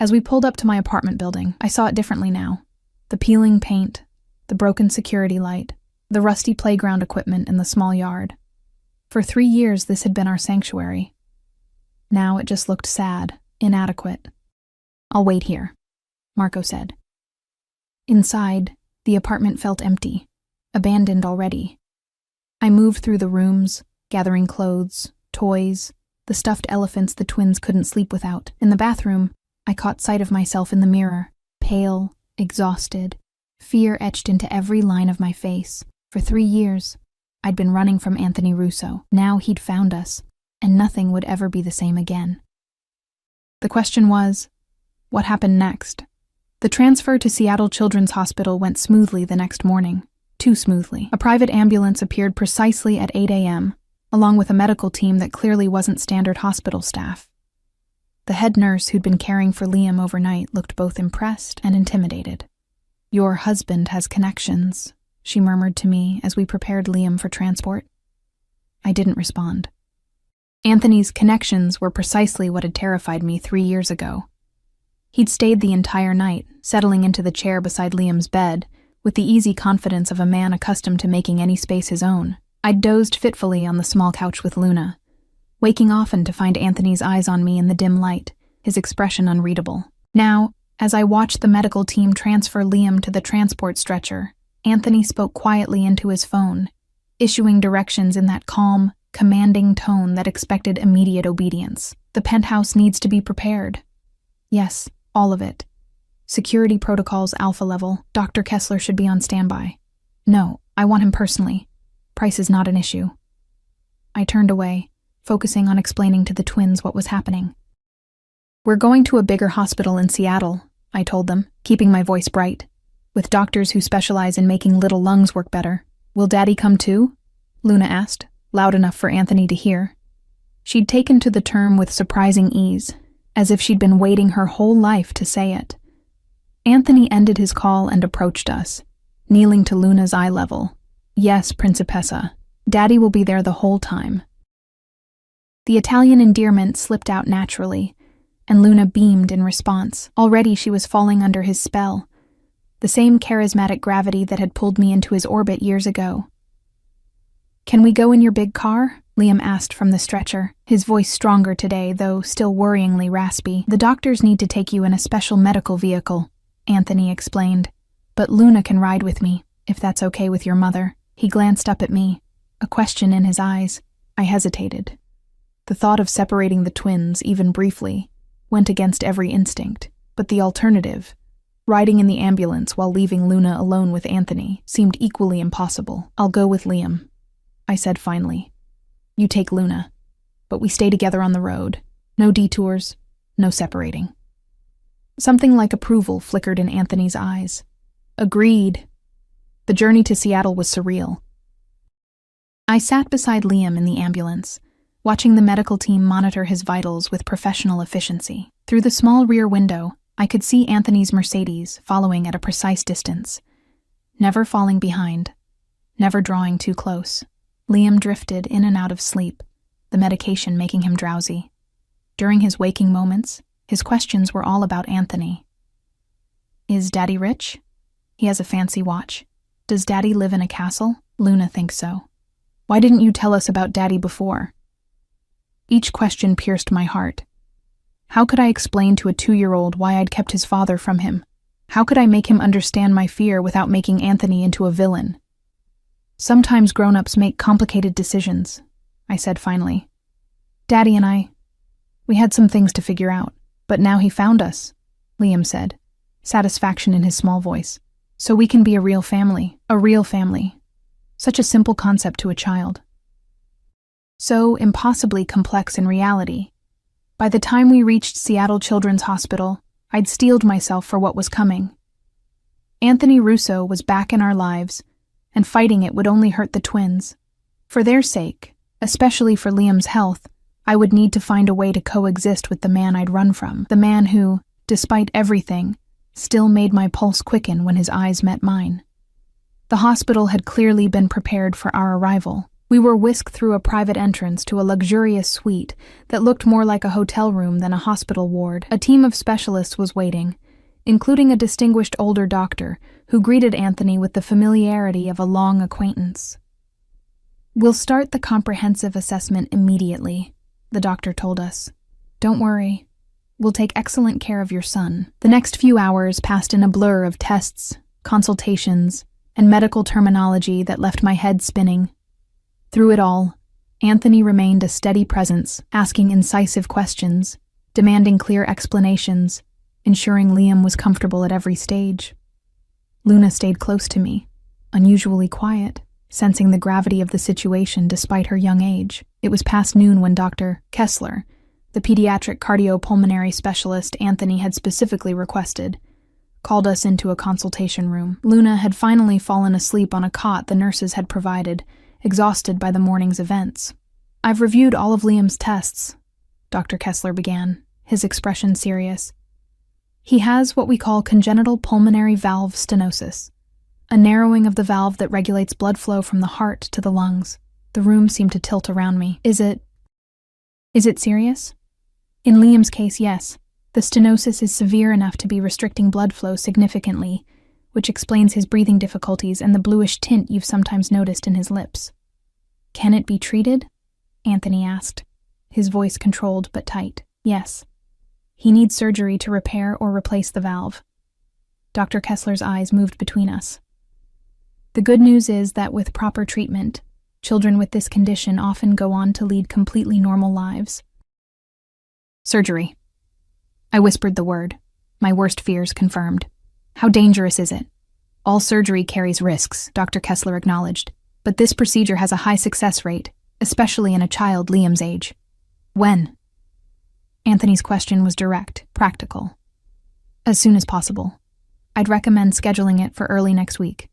As we pulled up to my apartment building, I saw it differently now. The peeling paint, the broken security light, the rusty playground equipment in the small yard. For 3 years, this had been our sanctuary. Now it just looked sad, inadequate. "I'll wait here," Marco said. Inside, the apartment felt empty, abandoned already. I moved through the rooms, gathering clothes, toys, the stuffed elephants the twins couldn't sleep without. In the bathroom, I caught sight of myself in the mirror, pale, exhausted, fear etched into every line of my face. For 3 years, I'd been running from Anthony Russo. Now he'd found us, and nothing would ever be the same again. The question was, what happened next? The transfer to Seattle Children's Hospital went smoothly the next morning. Too smoothly. A private ambulance appeared precisely at 8 a.m., along with a medical team that clearly wasn't standard hospital staff. The head nurse who'd been caring for Liam overnight looked both impressed and intimidated. "Your husband has connections," she murmured to me as we prepared Liam for transport. I didn't respond. Anthony's connections were precisely what had terrified me 3 years ago. He'd stayed the entire night, settling into the chair beside Liam's bed, with the easy confidence of a man accustomed to making any space his own. I'd dozed fitfully on the small couch with Luna, waking often to find Anthony's eyes on me in the dim light, his expression unreadable. Now, as I watched the medical team transfer Liam to the transport stretcher, Anthony spoke quietly into his phone, issuing directions in that calm, commanding tone that expected immediate obedience. "The penthouse needs to be prepared." "Yes, all of it. Security protocols alpha level. Dr. Kessler should be on standby." "No, I want him personally. Price is not an issue." I turned away, focusing on explaining to the twins what was happening. "We're going to a bigger hospital in Seattle," I told them, keeping my voice bright, "with doctors who specialize in making little lungs work better. Will Daddy come too?" Luna asked, loud enough for Anthony to hear. She'd taken to the term with surprising ease, as if she'd been waiting her whole life to say it. Anthony ended his call and approached us, kneeling to Luna's eye level. "Yes, Principessa. Daddy will be there the whole time." The Italian endearment slipped out naturally, and Luna beamed in response. Already she was falling under his spell, the same charismatic gravity that had pulled me into his orbit years ago. "Can we go in your big car?" Liam asked from the stretcher, his voice stronger today, though still worryingly raspy. "The doctors need to take you in a special medical vehicle," Anthony explained, "but Luna can ride with me, if that's okay with your mother." He glanced up at me, a question in his eyes. I hesitated. The thought of separating the twins, even briefly, went against every instinct, but the alternative, riding in the ambulance while leaving Luna alone with Anthony, seemed equally impossible. "I'll go with Liam," I said finally. "You take Luna, but we stay together on the road. No detours, no separating." Something like approval flickered in Anthony's eyes. "Agreed." The journey to Seattle was surreal. I sat beside Liam in the ambulance, watching the medical team monitor his vitals with professional efficiency. Through the small rear window, I could see Anthony's Mercedes following at a precise distance, never falling behind, never drawing too close. Liam drifted in and out of sleep, the medication making him drowsy. During his waking moments, his questions were all about Anthony. "Is Daddy rich? He has a fancy watch. Does Daddy live in a castle? Luna thinks so. Why didn't you tell us about Daddy before?" Each question pierced my heart. How could I explain to a 2-year-old why I'd kept his father from him? How could I make him understand my fear without making Anthony into a villain? "Sometimes grown-ups make complicated decisions," I said finally. "Daddy and I, we had some things to figure out, but now he found us," Liam said, satisfaction in his small voice. "So we can be a real family, a real family." Such a simple concept to a child. So impossibly complex in reality. By the time we reached Seattle Children's Hospital, I'd steeled myself for what was coming. Anthony Russo was back in our lives, and fighting it would only hurt the twins. For their sake, especially for Liam's health, I would need to find a way to coexist with the man I'd run from, the man who, despite everything, still made my pulse quicken when his eyes met mine. The hospital had clearly been prepared for our arrival. We were whisked through a private entrance to a luxurious suite that looked more like a hotel room than a hospital ward. A team of specialists was waiting, including a distinguished older doctor who greeted Anthony with the familiarity of a long acquaintance. "We'll start the comprehensive assessment immediately," the doctor told us. "Don't worry. We'll take excellent care of your son." The next few hours passed in a blur of tests, consultations, and medical terminology that left my head spinning. Through it all, Anthony remained a steady presence, asking incisive questions, demanding clear explanations, ensuring Liam was comfortable at every stage. Luna stayed close to me, unusually quiet, sensing the gravity of the situation despite her young age. It was past noon when Dr. Kessler, the pediatric cardiopulmonary specialist Anthony had specifically requested, called us into a consultation room. Luna had finally fallen asleep on a cot the nurses had provided, exhausted by the morning's events. "I've reviewed all of Liam's tests," Dr. Kessler began, his expression serious. "He has what we call congenital pulmonary valve stenosis, a narrowing of the valve that regulates blood flow from the heart to the lungs." The room seemed to tilt around me. Is it serious?" "In Liam's case, yes. The stenosis is severe enough to be restricting blood flow significantly, which explains his breathing difficulties and the bluish tint you've sometimes noticed in his lips." "Can it be treated?" Anthony asked, his voice controlled but tight. "Yes. He needs surgery to repair or replace the valve." Dr. Kessler's eyes moved between us. "The good news is that with proper treatment, children with this condition often go on to lead completely normal lives." "Surgery." I whispered the word, my worst fears confirmed. "How dangerous is it?" "All surgery carries risks," Dr. Kessler acknowledged, "but this procedure has a high success rate, especially in a child Liam's age." "When?" Anthony's question was direct, practical. "As soon as possible. I'd recommend scheduling it for early next week.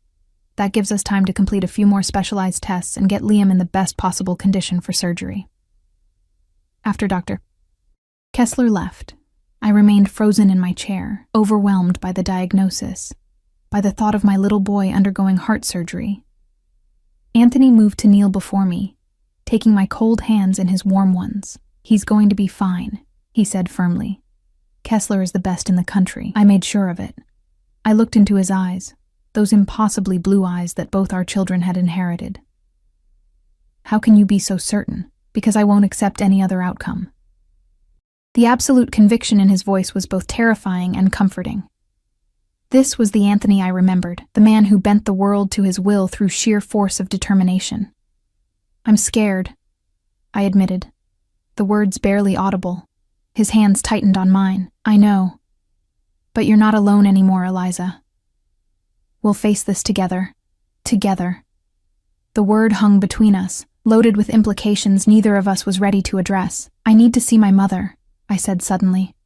That gives us time to complete a few more specialized tests and get Liam in the best possible condition for surgery." After Dr. Kessler left, I remained frozen in my chair, overwhelmed by the diagnosis, by the thought of my little boy undergoing heart surgery. Anthony moved to kneel before me, taking my cold hands in his warm ones. "He's going to be fine," he said firmly. "Kessler is the best in the country." I made sure of it. I looked into his eyes, those impossibly blue eyes that both our children had inherited. "How can you be so certain?" "Because I won't accept any other outcome." The absolute conviction in his voice was both terrifying and comforting. This was the Anthony I remembered, the man who bent the world to his will through sheer force of determination. "I'm scared," I admitted, the words barely audible. His hands tightened on mine. "I know. But you're not alone anymore, Eliza. We'll face this together. Together." The word hung between us, loaded with implications neither of us was ready to address. "I need to see my mother," I said suddenly.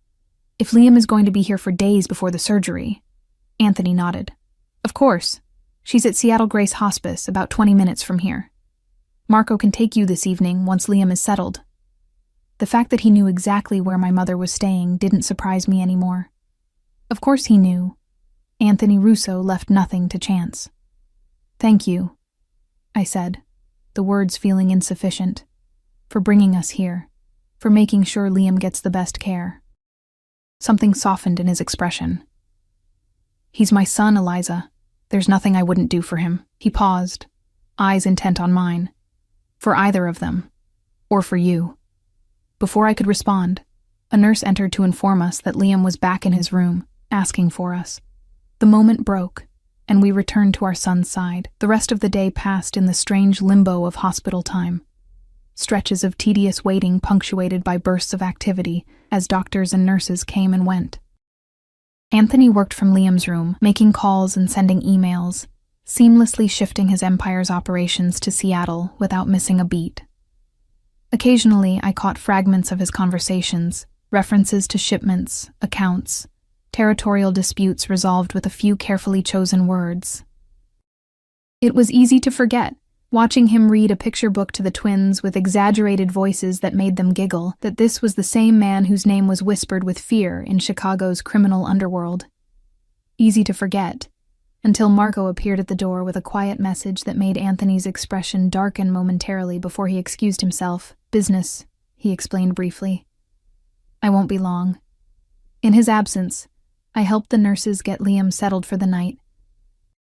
"If Liam is going to be here for days before the surgery." Anthony nodded. "Of course. She's at Seattle Grace Hospice, about 20 minutes from here. Marco can take you this evening once Liam is settled." The fact that he knew exactly where my mother was staying didn't surprise me anymore. Of course he knew. Anthony Russo left nothing to chance. "Thank you," I said, the words feeling insufficient, "for bringing us here, for making sure Liam gets the best care." Something softened in his expression. "He's my son, Eliza. There's nothing I wouldn't do for him." He paused, eyes intent on mine. "For either of them. Or for you." Before I could respond, a nurse entered to inform us that Liam was back in his room, asking for us. The moment broke, and we returned to our son's side. The rest of the day passed in the strange limbo of hospital time. Stretches of tedious waiting punctuated by bursts of activity as doctors and nurses came and went. Anthony worked from Liam's room, making calls and sending emails, seamlessly shifting his empire's operations to Seattle without missing a beat. Occasionally, I caught fragments of his conversations, references to shipments, accounts, territorial disputes resolved with a few carefully chosen words. It was easy to forget, watching him read a picture book to the twins with exaggerated voices that made them giggle, that this was the same man whose name was whispered with fear in Chicago's criminal underworld. Easy to forget, until Marco appeared at the door with a quiet message that made Anthony's expression darken momentarily before he excused himself. "Business," he explained briefly. "I won't be long." In his absence, I helped the nurses get Liam settled for the night.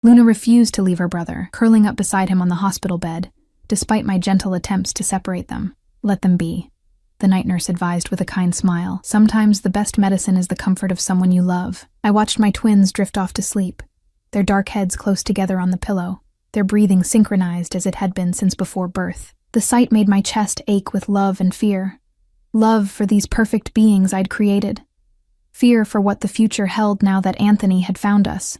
Luna refused to leave her brother, curling up beside him on the hospital bed, despite my gentle attempts to separate them. "Let them be," the night nurse advised with a kind smile. "Sometimes the best medicine is the comfort of someone you love." I watched my twins drift off to sleep, their dark heads close together on the pillow, their breathing synchronized as it had been since before birth. The sight made my chest ache with love and fear. Love for these perfect beings I'd created. Fear for what the future held now that Anthony had found us.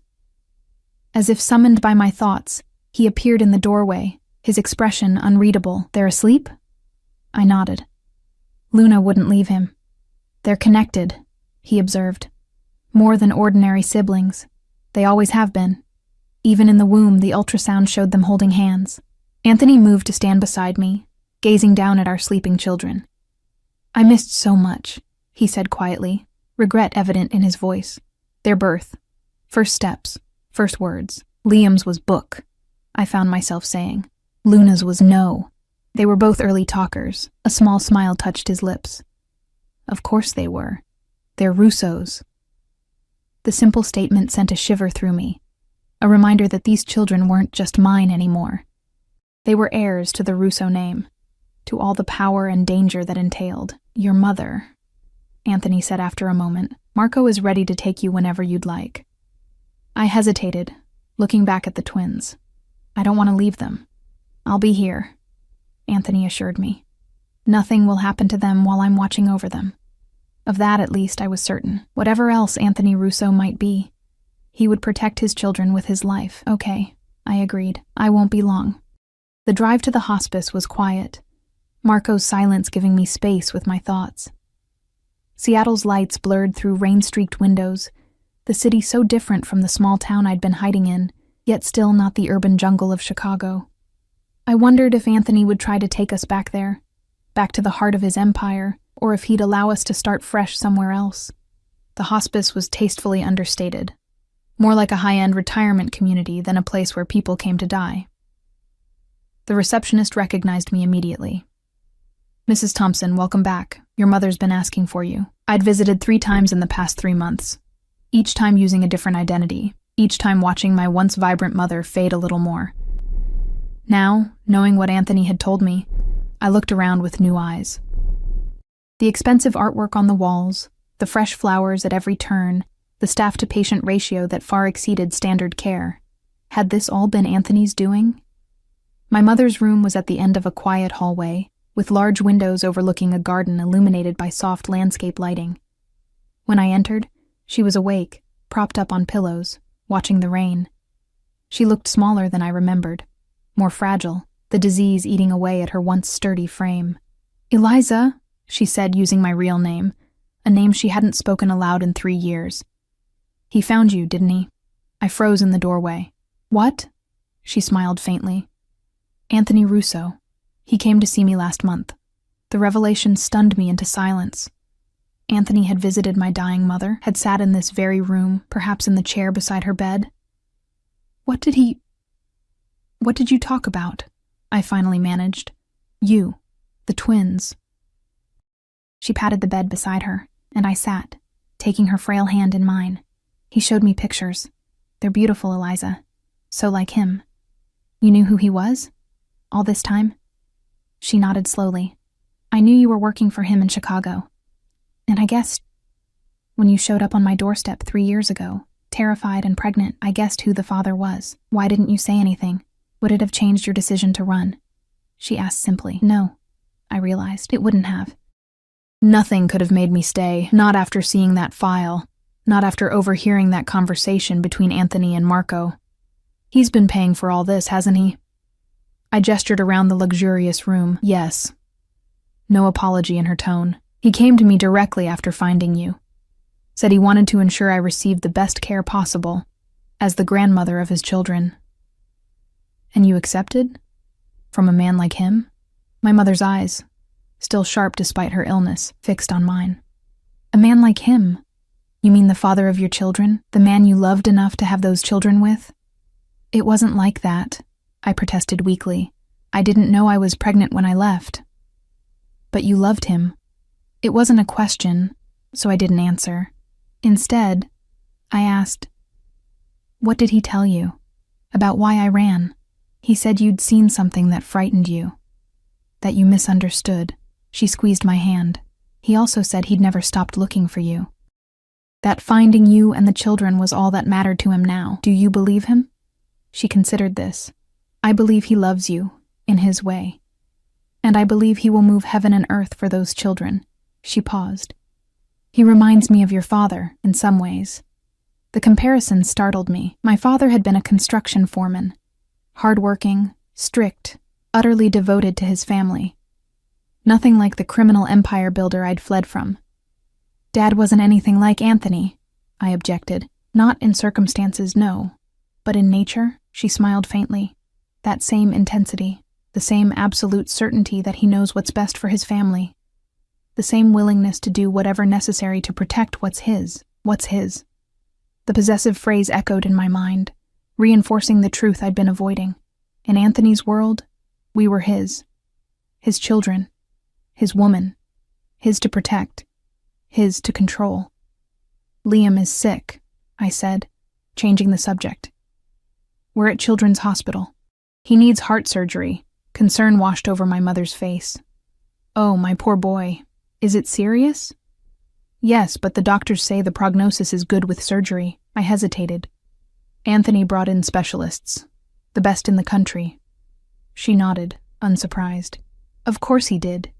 As if summoned by my thoughts, he appeared in the doorway, his expression unreadable. "They're asleep?" I nodded. Luna wouldn't leave him. "They're connected," he observed. "More than ordinary siblings. They always have been. Even in the womb, the ultrasound showed them holding hands." Anthony moved to stand beside me, gazing down at our sleeping children. "I missed so much," he said quietly, regret evident in his voice. "Their birth. First steps. First words. Liam's was book," I found myself saying. Luna's was no. They were both early talkers. A small smile touched his lips. "Of course they were. They're Russo's." The simple statement sent a shiver through me, a reminder that these children weren't just mine anymore. They were heirs to the Russo name, to all the power and danger that entailed. "Your mother," Anthony said after a moment. "Marco is ready to take you whenever you'd like." I hesitated, looking back at the twins. "I don't want to leave them. I'll be here," Anthony assured me. "Nothing will happen to them while I'm watching over them." Of that, at least, I was certain. Whatever else Anthony Russo might be, he would protect his children with his life. "Okay," I agreed. "I won't be long." The drive to the hospice was quiet, Marco's silence giving me space with my thoughts. Seattle's lights blurred through rain-streaked windows, the city so different from the small town I'd been hiding in, yet still not the urban jungle of Chicago. I wondered if Anthony would try to take us back there, back to the heart of his empire, or if he'd allow us to start fresh somewhere else. The hospice was tastefully understated, more like a high-end retirement community than a place where people came to die. The receptionist recognized me immediately. "Mrs. Thompson, welcome back. Your mother's been asking for you." I'd visited 3 times in the past 3 months, each time using a different identity, each time watching my once vibrant mother fade a little more. Now, knowing what Anthony had told me, I looked around with new eyes. The expensive artwork on the walls, the fresh flowers at every turn, the staff-to-patient ratio that far exceeded standard care. Had this all been Anthony's doing? My mother's room was at the end of a quiet hallway, with large windows overlooking a garden illuminated by soft landscape lighting. When I entered, she was awake, propped up on pillows, watching the rain. She looked smaller than I remembered, more fragile, the disease eating away at her once sturdy frame. "Eliza," she said using my real name, a name she hadn't spoken aloud in 3 years. "He found you, didn't he?" I froze in the doorway. "What?" She smiled faintly. "Anthony Russo. He came to see me last month." The revelation stunned me into silence. Anthony had visited my dying mother, had sat in this very room, perhaps in the chair beside her bed. What did you talk about?" I finally managed. "You. The twins." She patted the bed beside her, and I sat, taking her frail hand in mine. "He showed me pictures. They're beautiful, Eliza. So like him. You knew who he was? All this time?" She nodded slowly. "I knew you were working for him in Chicago. And I guessed, when you showed up on my doorstep 3 years ago, terrified and pregnant, I guessed who the father was. Why didn't you say anything? Would it have changed your decision to run?" She asked simply. "No," I realized. "It wouldn't have. Nothing could have made me stay, not after seeing that file, not after overhearing that conversation between Anthony and Marco. He's been paying for all this, hasn't he?" I gestured around the luxurious room. "Yes." No apology in her tone. "He came to me directly after finding you. Said he wanted to ensure I received the best care possible, as the grandmother of his children." "And you accepted? From a man like him?" My mother's eyes, still sharp despite her illness, fixed on mine. "A man like him? You mean the father of your children? The man you loved enough to have those children with?" It wasn't like that, I protested weakly. I didn't know I was pregnant when I left. But you loved him. It wasn't a question, so I didn't answer. Instead, I asked, "What did he tell you? About why I ran?" "He said you'd seen something that frightened you. That you misunderstood." She squeezed my hand. "He also said he'd never stopped looking for you. That finding you and the children was all that mattered to him now. Do you believe him?" She considered this. "I believe he loves you, in his way. And I believe he will move heaven and earth for those children." She paused. "He reminds me of your father, in some ways." The comparison startled me. My father had been a construction foreman. Hardworking, strict, utterly devoted to his family. Nothing like the criminal empire builder I'd fled from. "Dad wasn't anything like Anthony," I objected. "Not in circumstances, no. But in nature," she smiled faintly. "That same intensity, the same absolute certainty that he knows what's best for his family. The same willingness to do whatever necessary to protect what's his. The possessive phrase echoed in my mind, reinforcing the truth I'd been avoiding. In Anthony's world, we were his. His children. His woman. His to protect. His to control. "Liam is sick," I said, changing the subject. "We're at Children's Hospital. He needs heart surgery." Concern washed over my mother's face. "Oh, my poor boy. Is it serious?" "Yes, but the doctors say the prognosis is good with surgery." I hesitated. "Anthony brought in specialists. The best in the country." She nodded, unsurprised. "Of course he did."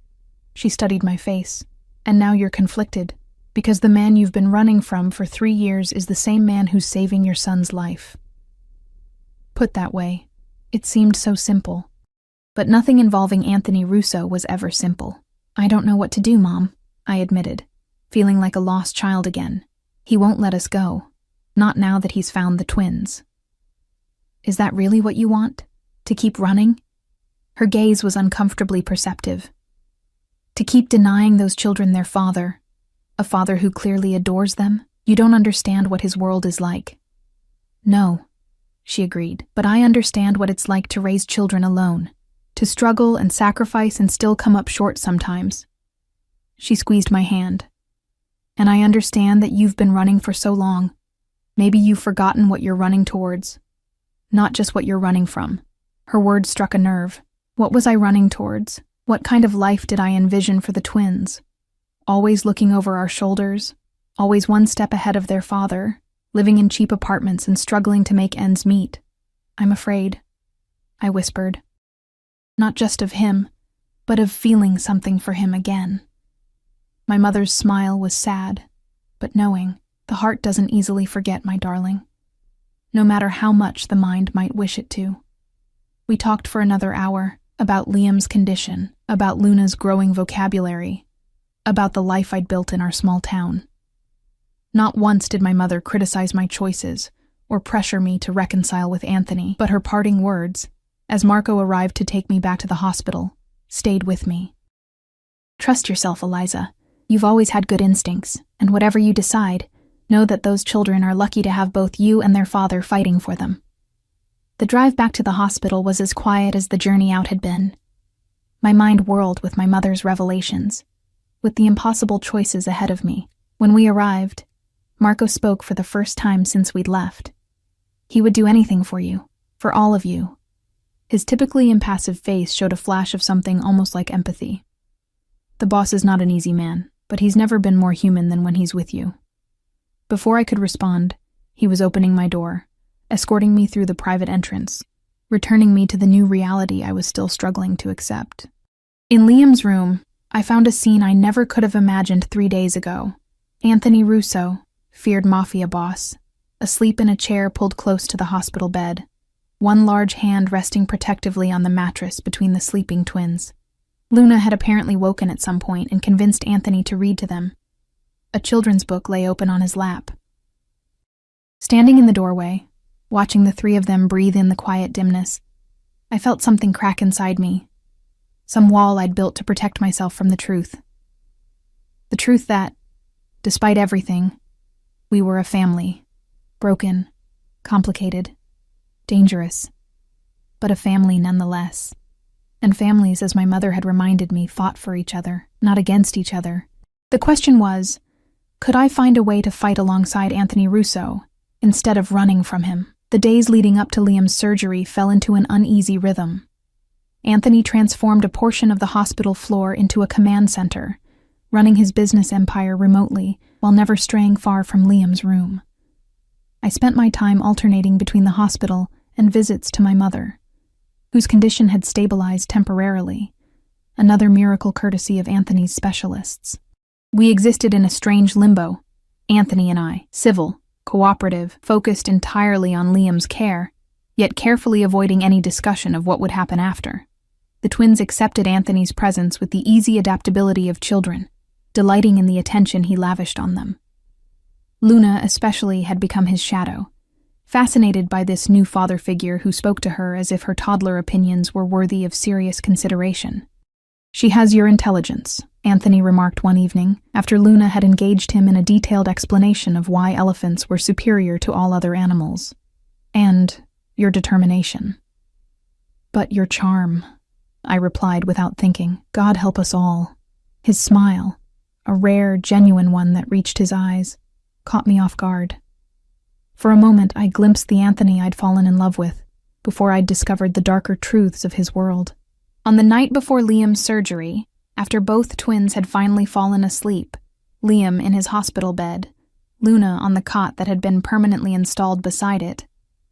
She studied my face. "And now you're conflicted, because the man you've been running from for 3 years is the same man who's saving your son's life." Put that way, it seemed so simple. But nothing involving Anthony Russo was ever simple. "I don't know what to do, Mom," I admitted, feeling like a lost child again. "He won't let us go. Not now that he's found the twins." "Is that really what you want? To keep running?" Her gaze was uncomfortably perceptive. "To keep denying those children their father, a father who clearly adores them? You don't understand what his world is like." "No," she agreed, "but I understand what it's like to raise children alone, to struggle and sacrifice and still come up short sometimes." She squeezed my hand. "And I understand that you've been running for so long. Maybe you've forgotten what you're running towards. Not just what you're running from." Her words struck a nerve. What was I running towards? What kind of life did I envision for the twins? Always looking over our shoulders, always one step ahead of their father, living in cheap apartments and struggling to make ends meet. "I'm afraid," I whispered. "Not just of him, but of feeling something for him again." My mother's smile was sad, but knowing. The heart doesn't easily forget, my darling, no matter how much the mind might wish it to. We talked for another hour about Liam's condition, about Luna's growing vocabulary, about the life I'd built in our small town. Not once did my mother criticize my choices or pressure me to reconcile with Anthony, but her parting words, as Marco arrived to take me back to the hospital, stayed with me. "Trust yourself, Eliza. You've always had good instincts, and whatever you decide, know that those children are lucky to have both you and their father fighting for them." The drive back to the hospital was as quiet as the journey out had been. My mind whirled with my mother's revelations, with the impossible choices ahead of me. When we arrived, Marco spoke for the first time since we'd left. He would do anything for you, for all of you. His typically impassive face showed a flash of something almost like empathy. "The boss is not an easy man, but he's never been more human than when he's with you." Before I could respond, he was opening my door, escorting me through the private entrance, returning me to the new reality I was still struggling to accept. In Liam's room, I found a scene I never could have imagined 3 days ago. Anthony Russo, feared Mafia boss, asleep in a chair pulled close to the hospital bed, one large hand resting protectively on the mattress between the sleeping twins. Luna had apparently woken at some point and convinced Anthony to read to them. A children's book lay open on his lap. Standing in the doorway, watching the 3 of them breathe in the quiet dimness, I felt something crack inside me, some wall I'd built to protect myself from the truth. The truth that, despite everything, we were a family, broken, complicated, dangerous, but a family nonetheless. And families, as my mother had reminded me, fought for each other, not against each other. The question was, could I find a way to fight alongside Anthony Russo, instead of running from him? The days leading up to Liam's surgery fell into an uneasy rhythm. Anthony transformed a portion of the hospital floor into a command center, running his business empire remotely while never straying far from Liam's room. I spent my time alternating between the hospital and visits to my mother, whose condition had stabilized temporarily, another miracle courtesy of Anthony's specialists. We existed in a strange limbo, Anthony and I, civil, cooperative, focused entirely on Liam's care, yet carefully avoiding any discussion of what would happen after. The twins accepted Anthony's presence with the easy adaptability of children, delighting in the attention he lavished on them. Luna especially had become his shadow, fascinated by this new father figure who spoke to her as if her toddler opinions were worthy of serious consideration. "She has your intelligence," Anthony remarked one evening, after Luna had engaged him in a detailed explanation of why elephants were superior to all other animals. "And your determination." "But your charm," I replied without thinking. "God help us all." His smile, a rare, genuine one that reached his eyes, caught me off guard. For a moment, I glimpsed the Anthony I'd fallen in love with, before I'd discovered the darker truths of his world. On the night before Liam's surgery, after both twins had finally fallen asleep, Liam in his hospital bed, Luna on the cot that had been permanently installed beside it,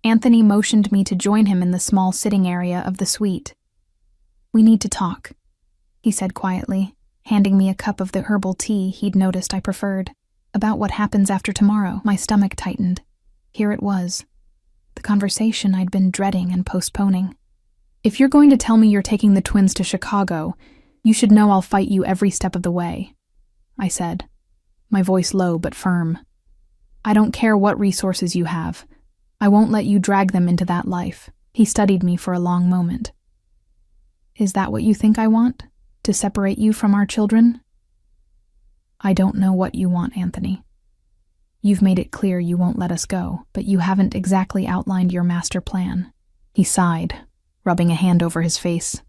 Anthony motioned me to join him in the small sitting area of the suite. "We need to talk," he said quietly, handing me a cup of the herbal tea he'd noticed I preferred. "About what happens after tomorrow." My stomach tightened. Here it was, the conversation I'd been dreading and postponing. "If you're going to tell me you're taking the twins to Chicago, you should know I'll fight you every step of the way," I said, my voice low but firm. "I don't care what resources you have. I won't let you drag them into that life." He studied me for a long moment. "Is that what you think I want? To separate you from our children?" "I don't know what you want, Anthony. You've made it clear you won't let us go, but you haven't exactly outlined your master plan." He sighed, rubbing a hand over his face,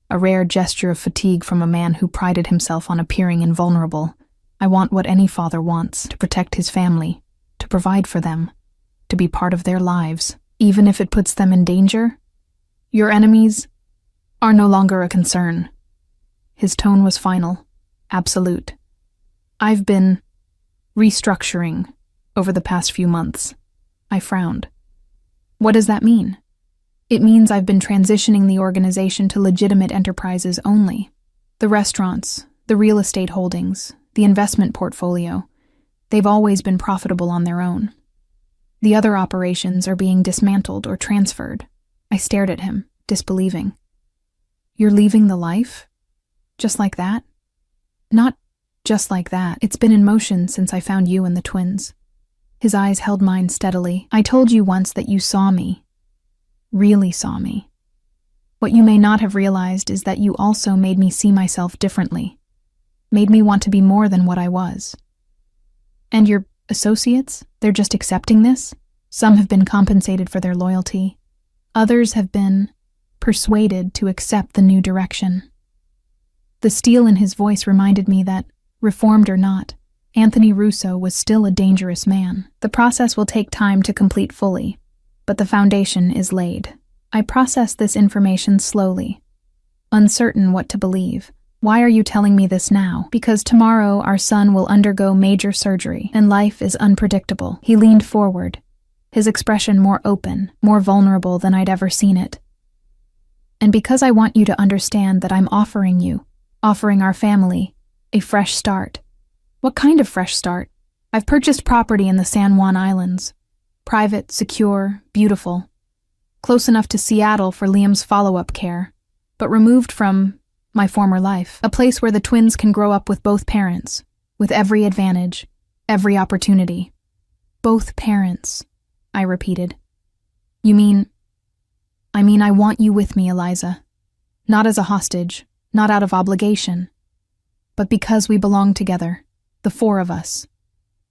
a rare gesture of fatigue from a man who prided himself on appearing invulnerable. "I want what any father wants, to protect his family, to provide for them, to be part of their lives, even if it puts them in danger. Your enemies are no longer a concern." His tone was final, absolute. "I've been restructuring over the past few months." I frowned. "What does that mean?" "It means I've been transitioning the organization to legitimate enterprises only. The restaurants, the real estate holdings, the investment portfolio, they've always been profitable on their own. The other operations are being dismantled or transferred." I stared at him, disbelieving. "You're leaving the life? Just like that?" "Not just like that. It's been in motion since I found you and the twins." His eyes held mine steadily. "I told you once that you saw me. Really saw me. What you may not have realized is that you also made me see myself differently. Made me want to be more than what I was. And your associates? They're just accepting this? Some have been compensated for their loyalty. Others have been persuaded to accept the new direction." The steel in his voice reminded me that, reformed or not, Anthony Russo was still a dangerous man. "The process will take time to complete fully, but the foundation is laid." I processed this information slowly, uncertain what to believe. "Why are you telling me this now?" "Because tomorrow our son will undergo major surgery, and life is unpredictable." He leaned forward, his expression more open, more vulnerable than I'd ever seen it. "And because I want you to understand that I'm offering our family, a fresh start." "What kind of fresh start?" "I've purchased property in the San Juan Islands. Private, secure, beautiful. Close enough to Seattle for Liam's follow-up care, but removed from my former life. A place where the twins can grow up with both parents, with every advantage, every opportunity." "Both parents," I repeated. I mean I want you with me, Eliza. Not as a hostage, not out of obligation, but because we belong together, the four of us."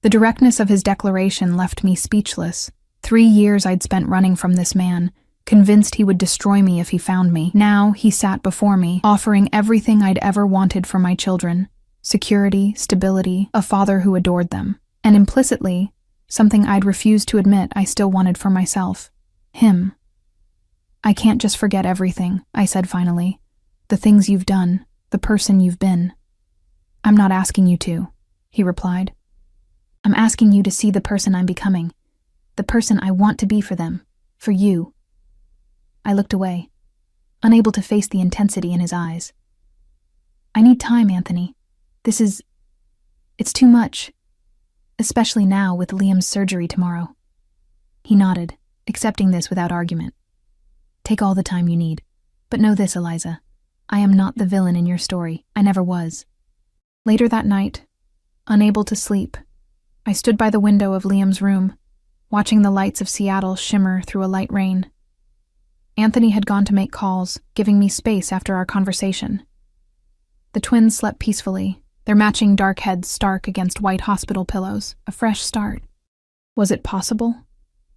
The directness of his declaration left me speechless. 3 years I'd spent running from this man, convinced he would destroy me if he found me. Now he sat before me, offering everything I'd ever wanted for my children: security, stability, a father who adored them. And implicitly, something I'd refused to admit I still wanted for myself: him. "I can't just forget everything," I said finally. "The things you've done, the person you've been." "I'm not asking you to," he replied. "I'm asking you to see the person I'm becoming, the person I want to be for them, for you." I looked away, unable to face the intensity in his eyes. "I need time, Anthony. It's too much, especially now with Liam's surgery tomorrow." He nodded, accepting this without argument. "Take all the time you need. But know this, Eliza. I am not the villain in your story. I never was." Later that night, unable to sleep, I stood by the window of Liam's room, watching the lights of Seattle shimmer through a light rain. Anthony had gone to make calls, giving me space after our conversation. The twins slept peacefully, their matching dark heads stark against white hospital pillows. A fresh start. Was it possible?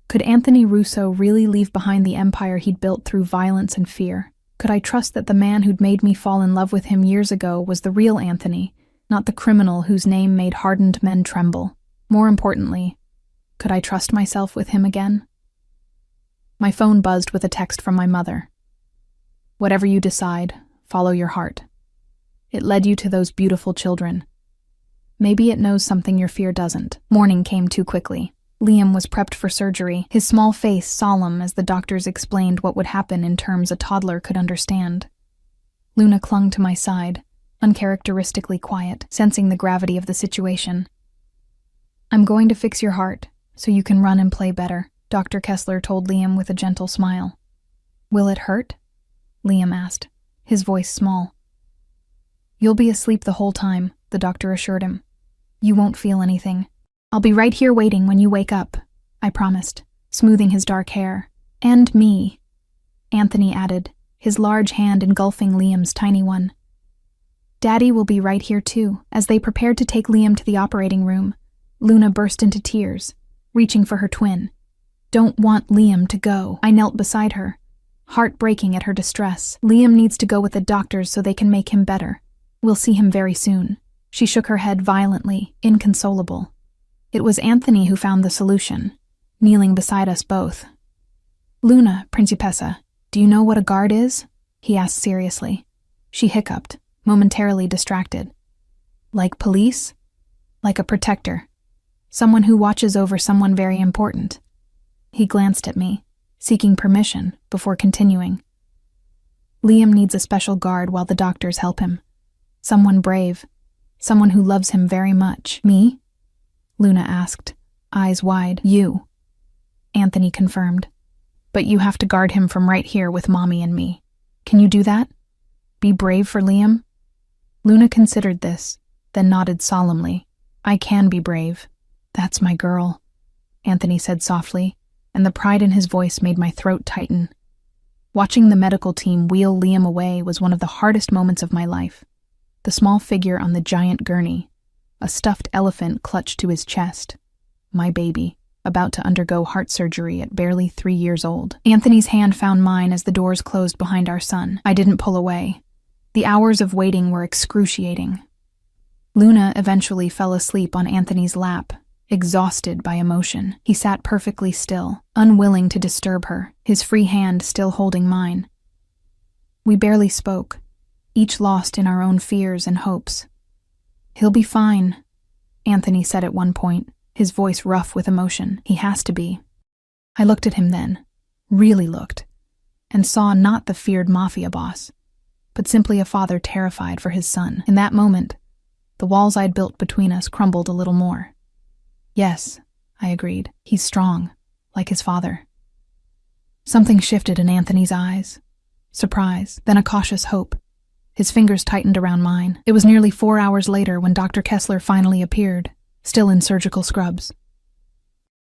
Could Anthony Russo really leave behind the empire he'd built through violence and fear? Could I trust that the man who'd made me fall in love with him years ago was the real Anthony, not the criminal whose name made hardened men tremble? More importantly, could I trust myself with him again? My phone buzzed with a text from my mother. "Whatever you decide, follow your heart. It led you to those beautiful children. Maybe it knows something your fear doesn't." Morning came too quickly. Liam was prepped for surgery, his small face solemn as the doctors explained what would happen in terms a toddler could understand. Luna clung to my side, uncharacteristically quiet, sensing the gravity of the situation. "I'm going to fix your heart, so you can run and play better," Dr. Kessler told Liam with a gentle smile. "Will it hurt?" Liam asked, his voice small. "You'll be asleep the whole time," the doctor assured him. "You won't feel anything. I'll be right here waiting when you wake up," I promised, smoothing his dark hair. "And me," Anthony added, his large hand engulfing Liam's tiny one. "Daddy will be right here too." As they prepared to take Liam to the operating room, Luna burst into tears, reaching for her twin. "Don't want Liam to go." I knelt beside her, heartbreaking at her distress. "Liam needs to go with the doctors so they can make him better. We'll see him very soon." She shook her head violently, inconsolable. It was Anthony who found the solution, kneeling beside us both. "Luna, Principessa, do you know what a guard is?" he asked seriously. She hiccuped, momentarily distracted. "Like police? Like a protector. Someone who watches over someone very important." He glanced at me, seeking permission, before continuing. "Liam needs a special guard while the doctors help him. Someone brave. Someone who loves him very much." "Me?" Luna asked, eyes wide. "You," Anthony confirmed. "But you have to guard him from right here with Mommy and me. Can you do that? Be brave for Liam?" Luna considered this, then nodded solemnly. "I can be brave. That's my girl," Anthony said softly, and the pride in his voice made my throat tighten. Watching the medical team wheel Liam away was one of the hardest moments of my life. The small figure on the giant gurney, a stuffed elephant clutched to his chest. My baby, about to undergo heart surgery at barely 3 years old. Anthony's hand found mine as the doors closed behind our son. I didn't pull away. The hours of waiting were excruciating. Luna eventually fell asleep on Anthony's lap, exhausted by emotion. He sat perfectly still, unwilling to disturb her, his free hand still holding mine. We barely spoke, each lost in our own fears and hopes. "He'll be fine," Anthony said at one point, his voice rough with emotion. "He has to be." I looked at him then, really looked, and saw not the feared Mafia boss, but simply a father terrified for his son. In that moment, the walls I'd built between us crumbled a little more. "Yes," I agreed. "He's strong, like his father." Something shifted in Anthony's eyes. Surprise, then a cautious hope. His fingers tightened around mine. It was nearly 4 hours later when Dr. Kessler finally appeared, still in surgical scrubs.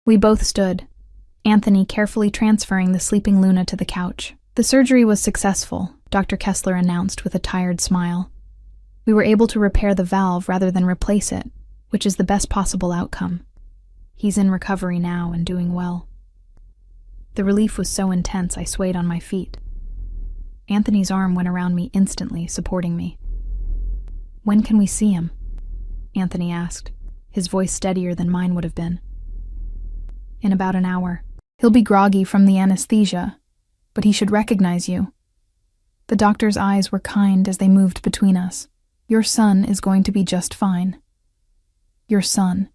We both stood, Anthony carefully transferring the sleeping Luna to the couch. "The surgery was successful," Dr. Kessler announced with a tired smile. "We were able to repair the valve rather than replace it, which is the best possible outcome. He's in recovery now and doing well." The relief was so intense I swayed on my feet. Anthony's arm went around me instantly, supporting me. "When can we see him?" Anthony asked, his voice steadier than mine would have been. "In about an hour. He'll be groggy from the anesthesia, but he should recognize you." The doctor's eyes were kind as they moved between us. "Your son is going to be just fine." Your son.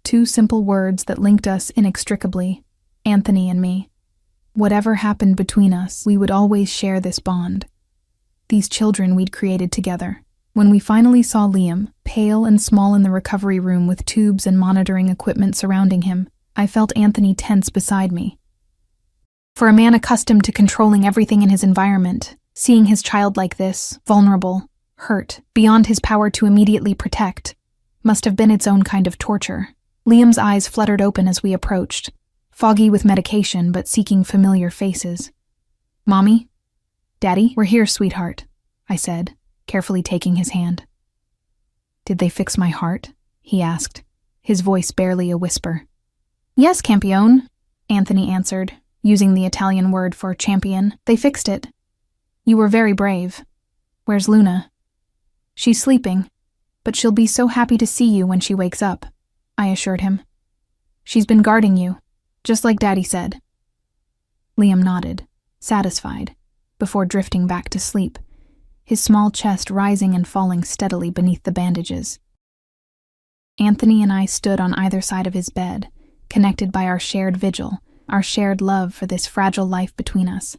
2 simple words that linked us inextricably, Anthony and me. Whatever happened between us, we would always share this bond. These children we'd created together. When we finally saw Liam, pale and small in the recovery room with tubes and monitoring equipment surrounding him, I felt Anthony tense beside me. For a man accustomed to controlling everything in his environment, seeing his child like this, vulnerable, hurt, beyond his power to immediately protect, must have been its own kind of torture. Liam's eyes fluttered open as we approached, foggy with medication but seeking familiar faces. "Mommy? Daddy? We're here, sweetheart," I said, carefully taking his hand. "Did they fix my heart?" he asked, his voice barely a whisper. "Yes, campione," Anthony answered, using the Italian word for champion. "They fixed it. You were very brave. Where's Luna?" "She's sleeping, but she'll be so happy to see you when she wakes up," I assured him. "She's been guarding you, just like Daddy said." Liam nodded, satisfied, before drifting back to sleep, his small chest rising and falling steadily beneath the bandages. Anthony and I stood on either side of his bed, connected by our shared vigil, our shared love for this fragile life between us.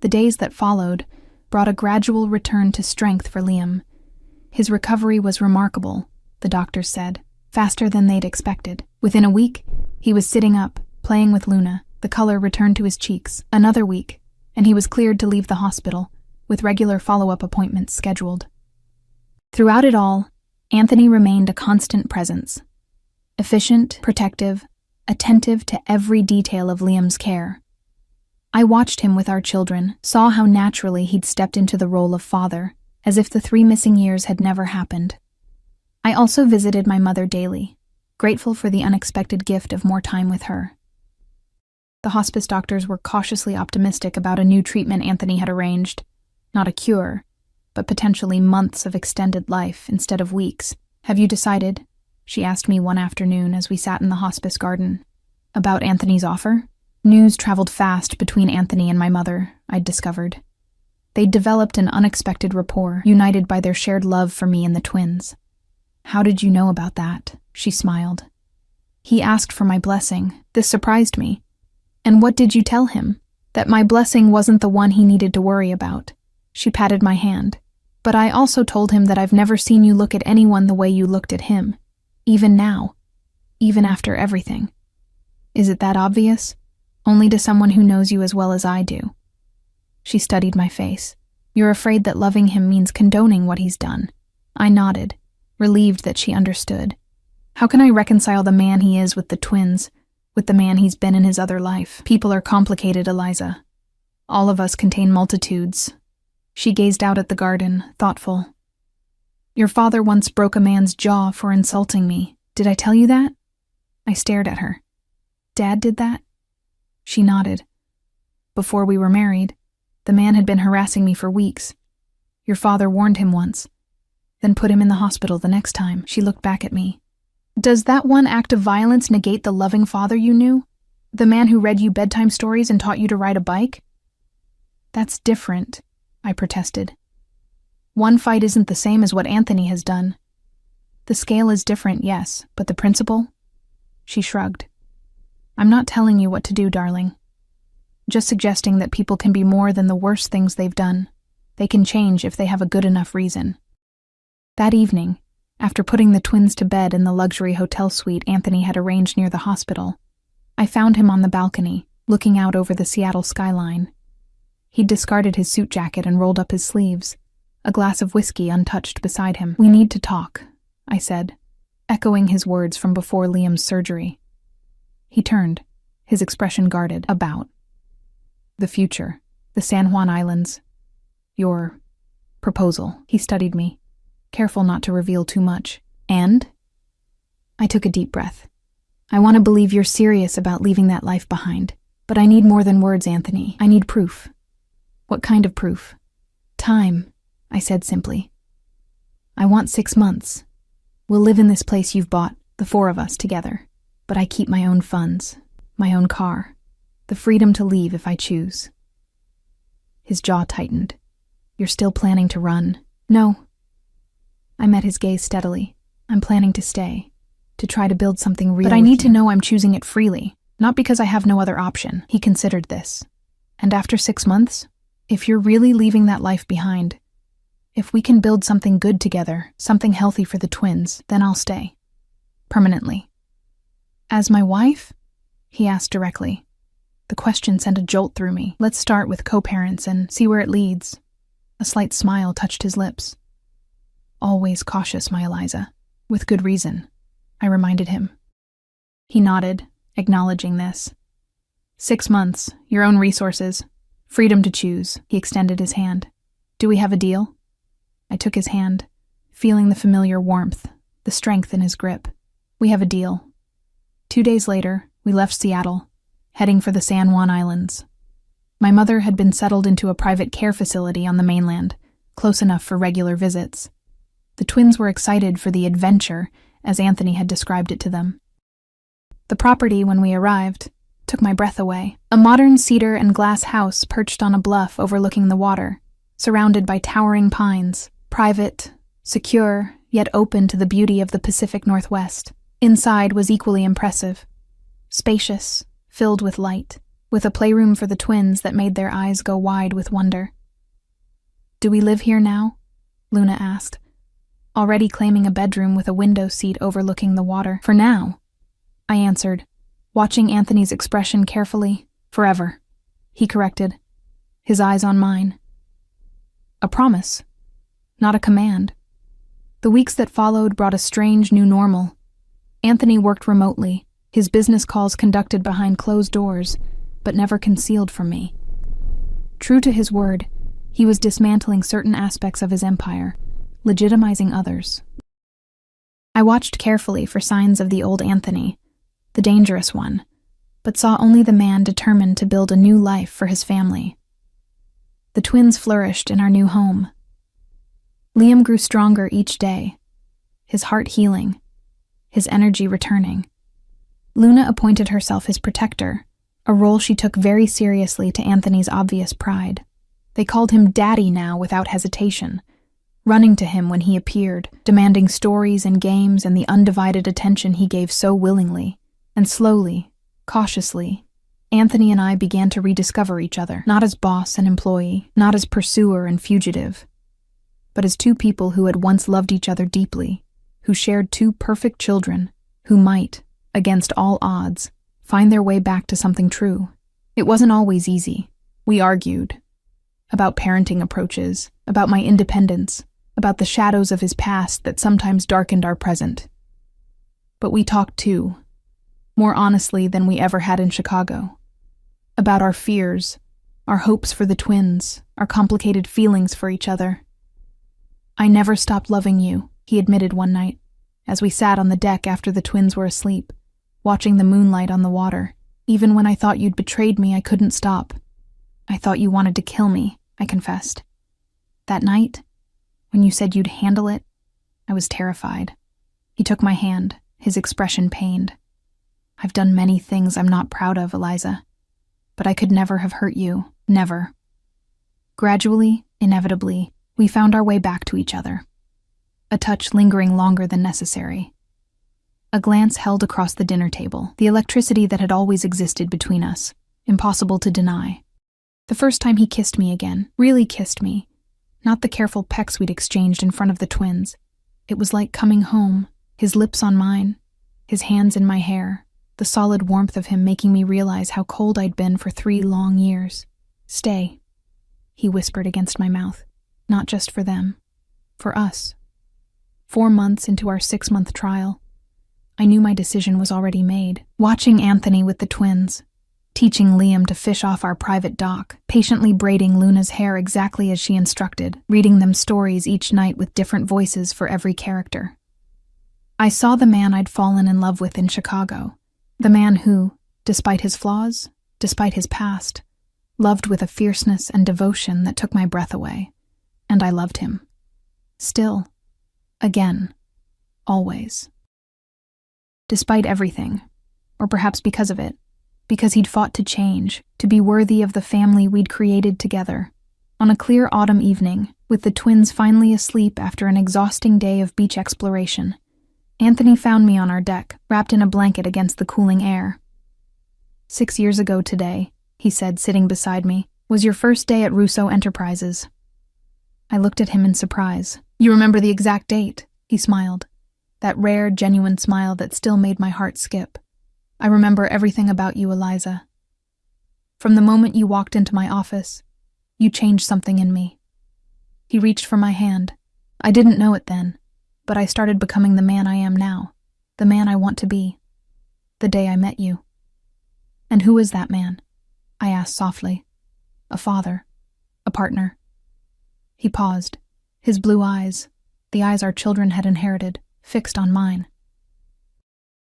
The days that followed brought a gradual return to strength for Liam. His recovery was remarkable, the doctors said, faster than they'd expected. Within a week, he was sitting up, playing with Luna, the color returned to his cheeks. Another week, and he was cleared to leave the hospital, with regular follow-up appointments scheduled. Throughout it all, Anthony remained a constant presence. Efficient, protective, attentive to every detail of Liam's care. I watched him with our children, saw how naturally he'd stepped into the role of father, as if the 3 missing years had never happened. I also visited my mother daily, grateful for the unexpected gift of more time with her. The hospice doctors were cautiously optimistic about a new treatment Anthony had arranged. Not a cure, but potentially months of extended life instead of weeks. "Have you decided?" she asked me one afternoon as we sat in the hospice garden. "About Anthony's offer?" News traveled fast between Anthony and my mother, I'd discovered. They'd developed an unexpected rapport, united by their shared love for me and the twins. "How did you know about that?" she smiled. "He asked for my blessing. This surprised me." "And what did you tell him?" "That my blessing wasn't the one he needed to worry about." She patted my hand. "But I also told him that I've never seen you look at anyone the way you looked at him. Even now. Even after everything." "Is it that obvious?" "Only to someone who knows you as well as I do." She studied my face. "You're afraid that loving him means condoning what he's done." I nodded, relieved that she understood. "How can I reconcile the man he is with the twins, with the man he's been in his other life? People are complicated, Eliza. All of us contain multitudes." She gazed out at the garden, thoughtful. "Your father once broke a man's jaw for insulting me. Did I tell you that?" I stared at her. "Dad did that?" She nodded. "Before we were married, the man had been harassing me for weeks. Your father warned him once, then put him in the hospital the next time." She looked back at me. "Does that one act of violence negate the loving father you knew? The man who read you bedtime stories and taught you to ride a bike?" "That's different," I protested. "One fight isn't the same as what Anthony has done." "The scale is different, yes, but the principle?" She shrugged. "I'm not telling you what to do, darling. Just suggesting that people can be more than the worst things they've done. They can change if they have a good enough reason." That evening, after putting the twins to bed in the luxury hotel suite Anthony had arranged near the hospital, I found him on the balcony, looking out over the Seattle skyline. He'd discarded his suit jacket and rolled up his sleeves, a glass of whiskey untouched beside him. "We need to talk," I said, echoing his words from before Liam's surgery. He turned, his expression guarded. "About the future, the San Juan Islands, your proposal." He studied me, careful not to reveal too much. "And?" I took a deep breath. "I want to believe you're serious about leaving that life behind. But I need more than words, Anthony. I need proof. What kind of proof? Time, I said simply. I want 6 months. We'll live in this place you've bought, the 4 of us together. But I keep my own funds, my own car, the freedom to leave if I choose. His jaw tightened. You're still planning to run? No. I met his gaze steadily. I'm planning to stay, to try to build something real. But I need to know I'm choosing it freely, not because I have no other option. He considered this. And after 6 months, if you're really leaving that life behind, if we can build something good together, something healthy for the twins, then I'll stay. Permanently. As my wife? He asked directly. The question sent a jolt through me. Let's start with co-parents and see where it leads. A slight smile touched his lips. Always cautious, my Eliza. With good reason, I reminded him. He nodded, acknowledging this. 6 months, your own resources, freedom to choose. He extended his hand. Do we have a deal? I took his hand, feeling the familiar warmth, the strength in his grip. We have a deal. 2 days later, we left Seattle, heading for the San Juan Islands. My mother had been settled into a private care facility on the mainland, close enough for regular visits. The twins were excited for the adventure, as Anthony had described it to them. The property, when we arrived, took my breath away. A modern cedar and glass house perched on a bluff overlooking the water, surrounded by towering pines, private, secure, yet open to the beauty of the Pacific Northwest. Inside was equally impressive. Spacious, filled with light, with a playroom for the twins that made their eyes go wide with wonder. Do we live here now? Luna asked, already claiming a bedroom with a window seat overlooking the water. For now, I answered, watching Anthony's expression carefully. Forever, he corrected, his eyes on mine. A promise, not a command. The weeks that followed brought a strange new normal. Anthony worked remotely, his business calls conducted behind closed doors, but never concealed from me. True to his word, he was dismantling certain aspects of his empire, legitimizing others. I watched carefully for signs of the old Anthony, the dangerous one, but saw only the man determined to build a new life for his family. The twins flourished in our new home. Liam grew stronger each day, his heart healing, his energy returning. Luna appointed herself his protector, a role she took very seriously to Anthony's obvious pride. They called him Daddy now without hesitation, running to him when he appeared, demanding stories and games and the undivided attention he gave so willingly. And slowly, cautiously, Anthony and I began to rediscover each other, not as boss and employee, not as pursuer and fugitive, but as 2 people who had once loved each other deeply, who shared 2 perfect children, who might, against all odds, find their way back to something true. It wasn't always easy. We argued about parenting approaches, about my independence, about the shadows of his past that sometimes darkened our present. But we talked too, more honestly than we ever had in Chicago, about our fears, our hopes for the twins, our complicated feelings for each other. I never stopped loving you, he admitted one night, as we sat on the deck after the twins were asleep, watching the moonlight on the water. Even when I thought you'd betrayed me, I couldn't stop. I thought you wanted to kill me, I confessed. That night, when you said you'd handle it, I was terrified. He took my hand, his expression pained. I've done many things I'm not proud of, Eliza, but I could never have hurt you, never. Gradually, inevitably, we found our way back to each other, a touch lingering longer than necessary. A glance held across the dinner table, the electricity that had always existed between us, impossible to deny. The first time he kissed me again, really kissed me, not the careful pecks we'd exchanged in front of the twins. It was like coming home, his lips on mine, his hands in my hair, the solid warmth of him making me realize how cold I'd been for 3 long years. Stay, he whispered against my mouth, not just for them, for us. 4 months into our 6-month trial, I knew my decision was already made. Watching Anthony with the twins, teaching Liam to fish off our private dock, patiently braiding Luna's hair exactly as she instructed, reading them stories each night with different voices for every character. I saw the man I'd fallen in love with in Chicago, the man who, despite his flaws, despite his past, loved with a fierceness and devotion that took my breath away. And I loved him. Still. Again. Always. Despite everything, or perhaps because of it, because he'd fought to change, to be worthy of the family we'd created together. On a clear autumn evening, with the twins finally asleep after an exhausting day of beach exploration, Anthony found me on our deck, wrapped in a blanket against the cooling air. 6 years ago today, he said, sitting beside me, was your first day at Russo Enterprises. I looked at him in surprise. You remember the exact date? He smiled. That rare, genuine smile that still made my heart skip. I remember everything about you, Eliza. From the moment you walked into my office, you changed something in me. He reached for my hand. I didn't know it then, but I started becoming the man I am now, the man I want to be. The day I met you. And who is that man? I asked softly. A father. A partner. He paused, his blue eyes, the eyes our children had inherited, fixed on mine.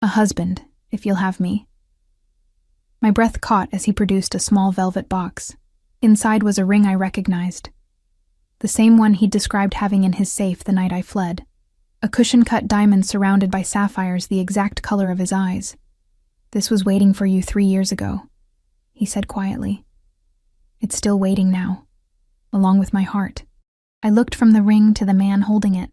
A husband, if you'll have me. My breath caught as he produced a small velvet box. Inside was a ring I recognized. The same one he'd described having in his safe the night I fled. A cushion-cut diamond surrounded by sapphires the exact color of his eyes. This was waiting for you 3 years ago, he said quietly. It's still waiting now, along with my heart. I looked from the ring to the man holding it.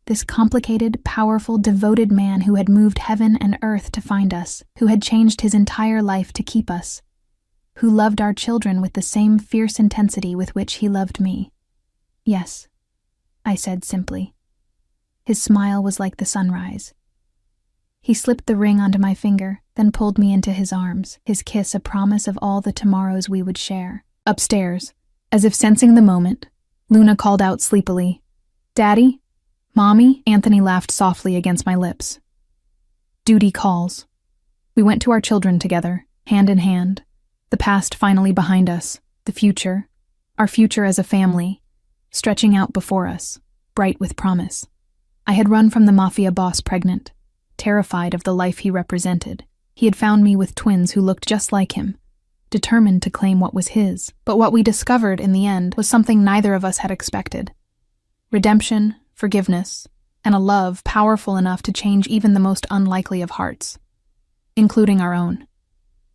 This complicated, powerful, devoted man who had moved heaven and earth to find us, who had changed his entire life to keep us, who loved our children with the same fierce intensity with which he loved me. Yes, I said simply. His smile was like the sunrise. He slipped the ring onto my finger, then pulled me into his arms, his kiss a promise of all the tomorrows we would share. Upstairs, as if sensing the moment, Luna called out sleepily, "Daddy? Mommy?" Anthony laughed softly against my lips. Duty calls. We went to our children together, hand in hand, the past finally behind us, the future, our future as a family, stretching out before us, bright with promise. I had run from the Mafia boss pregnant, terrified of the life he represented. He had found me with twins who looked just like him, determined to claim what was his. But what we discovered in the end was something neither of us had expected. Redemption, forgiveness, and a love powerful enough to change even the most unlikely of hearts, including our own.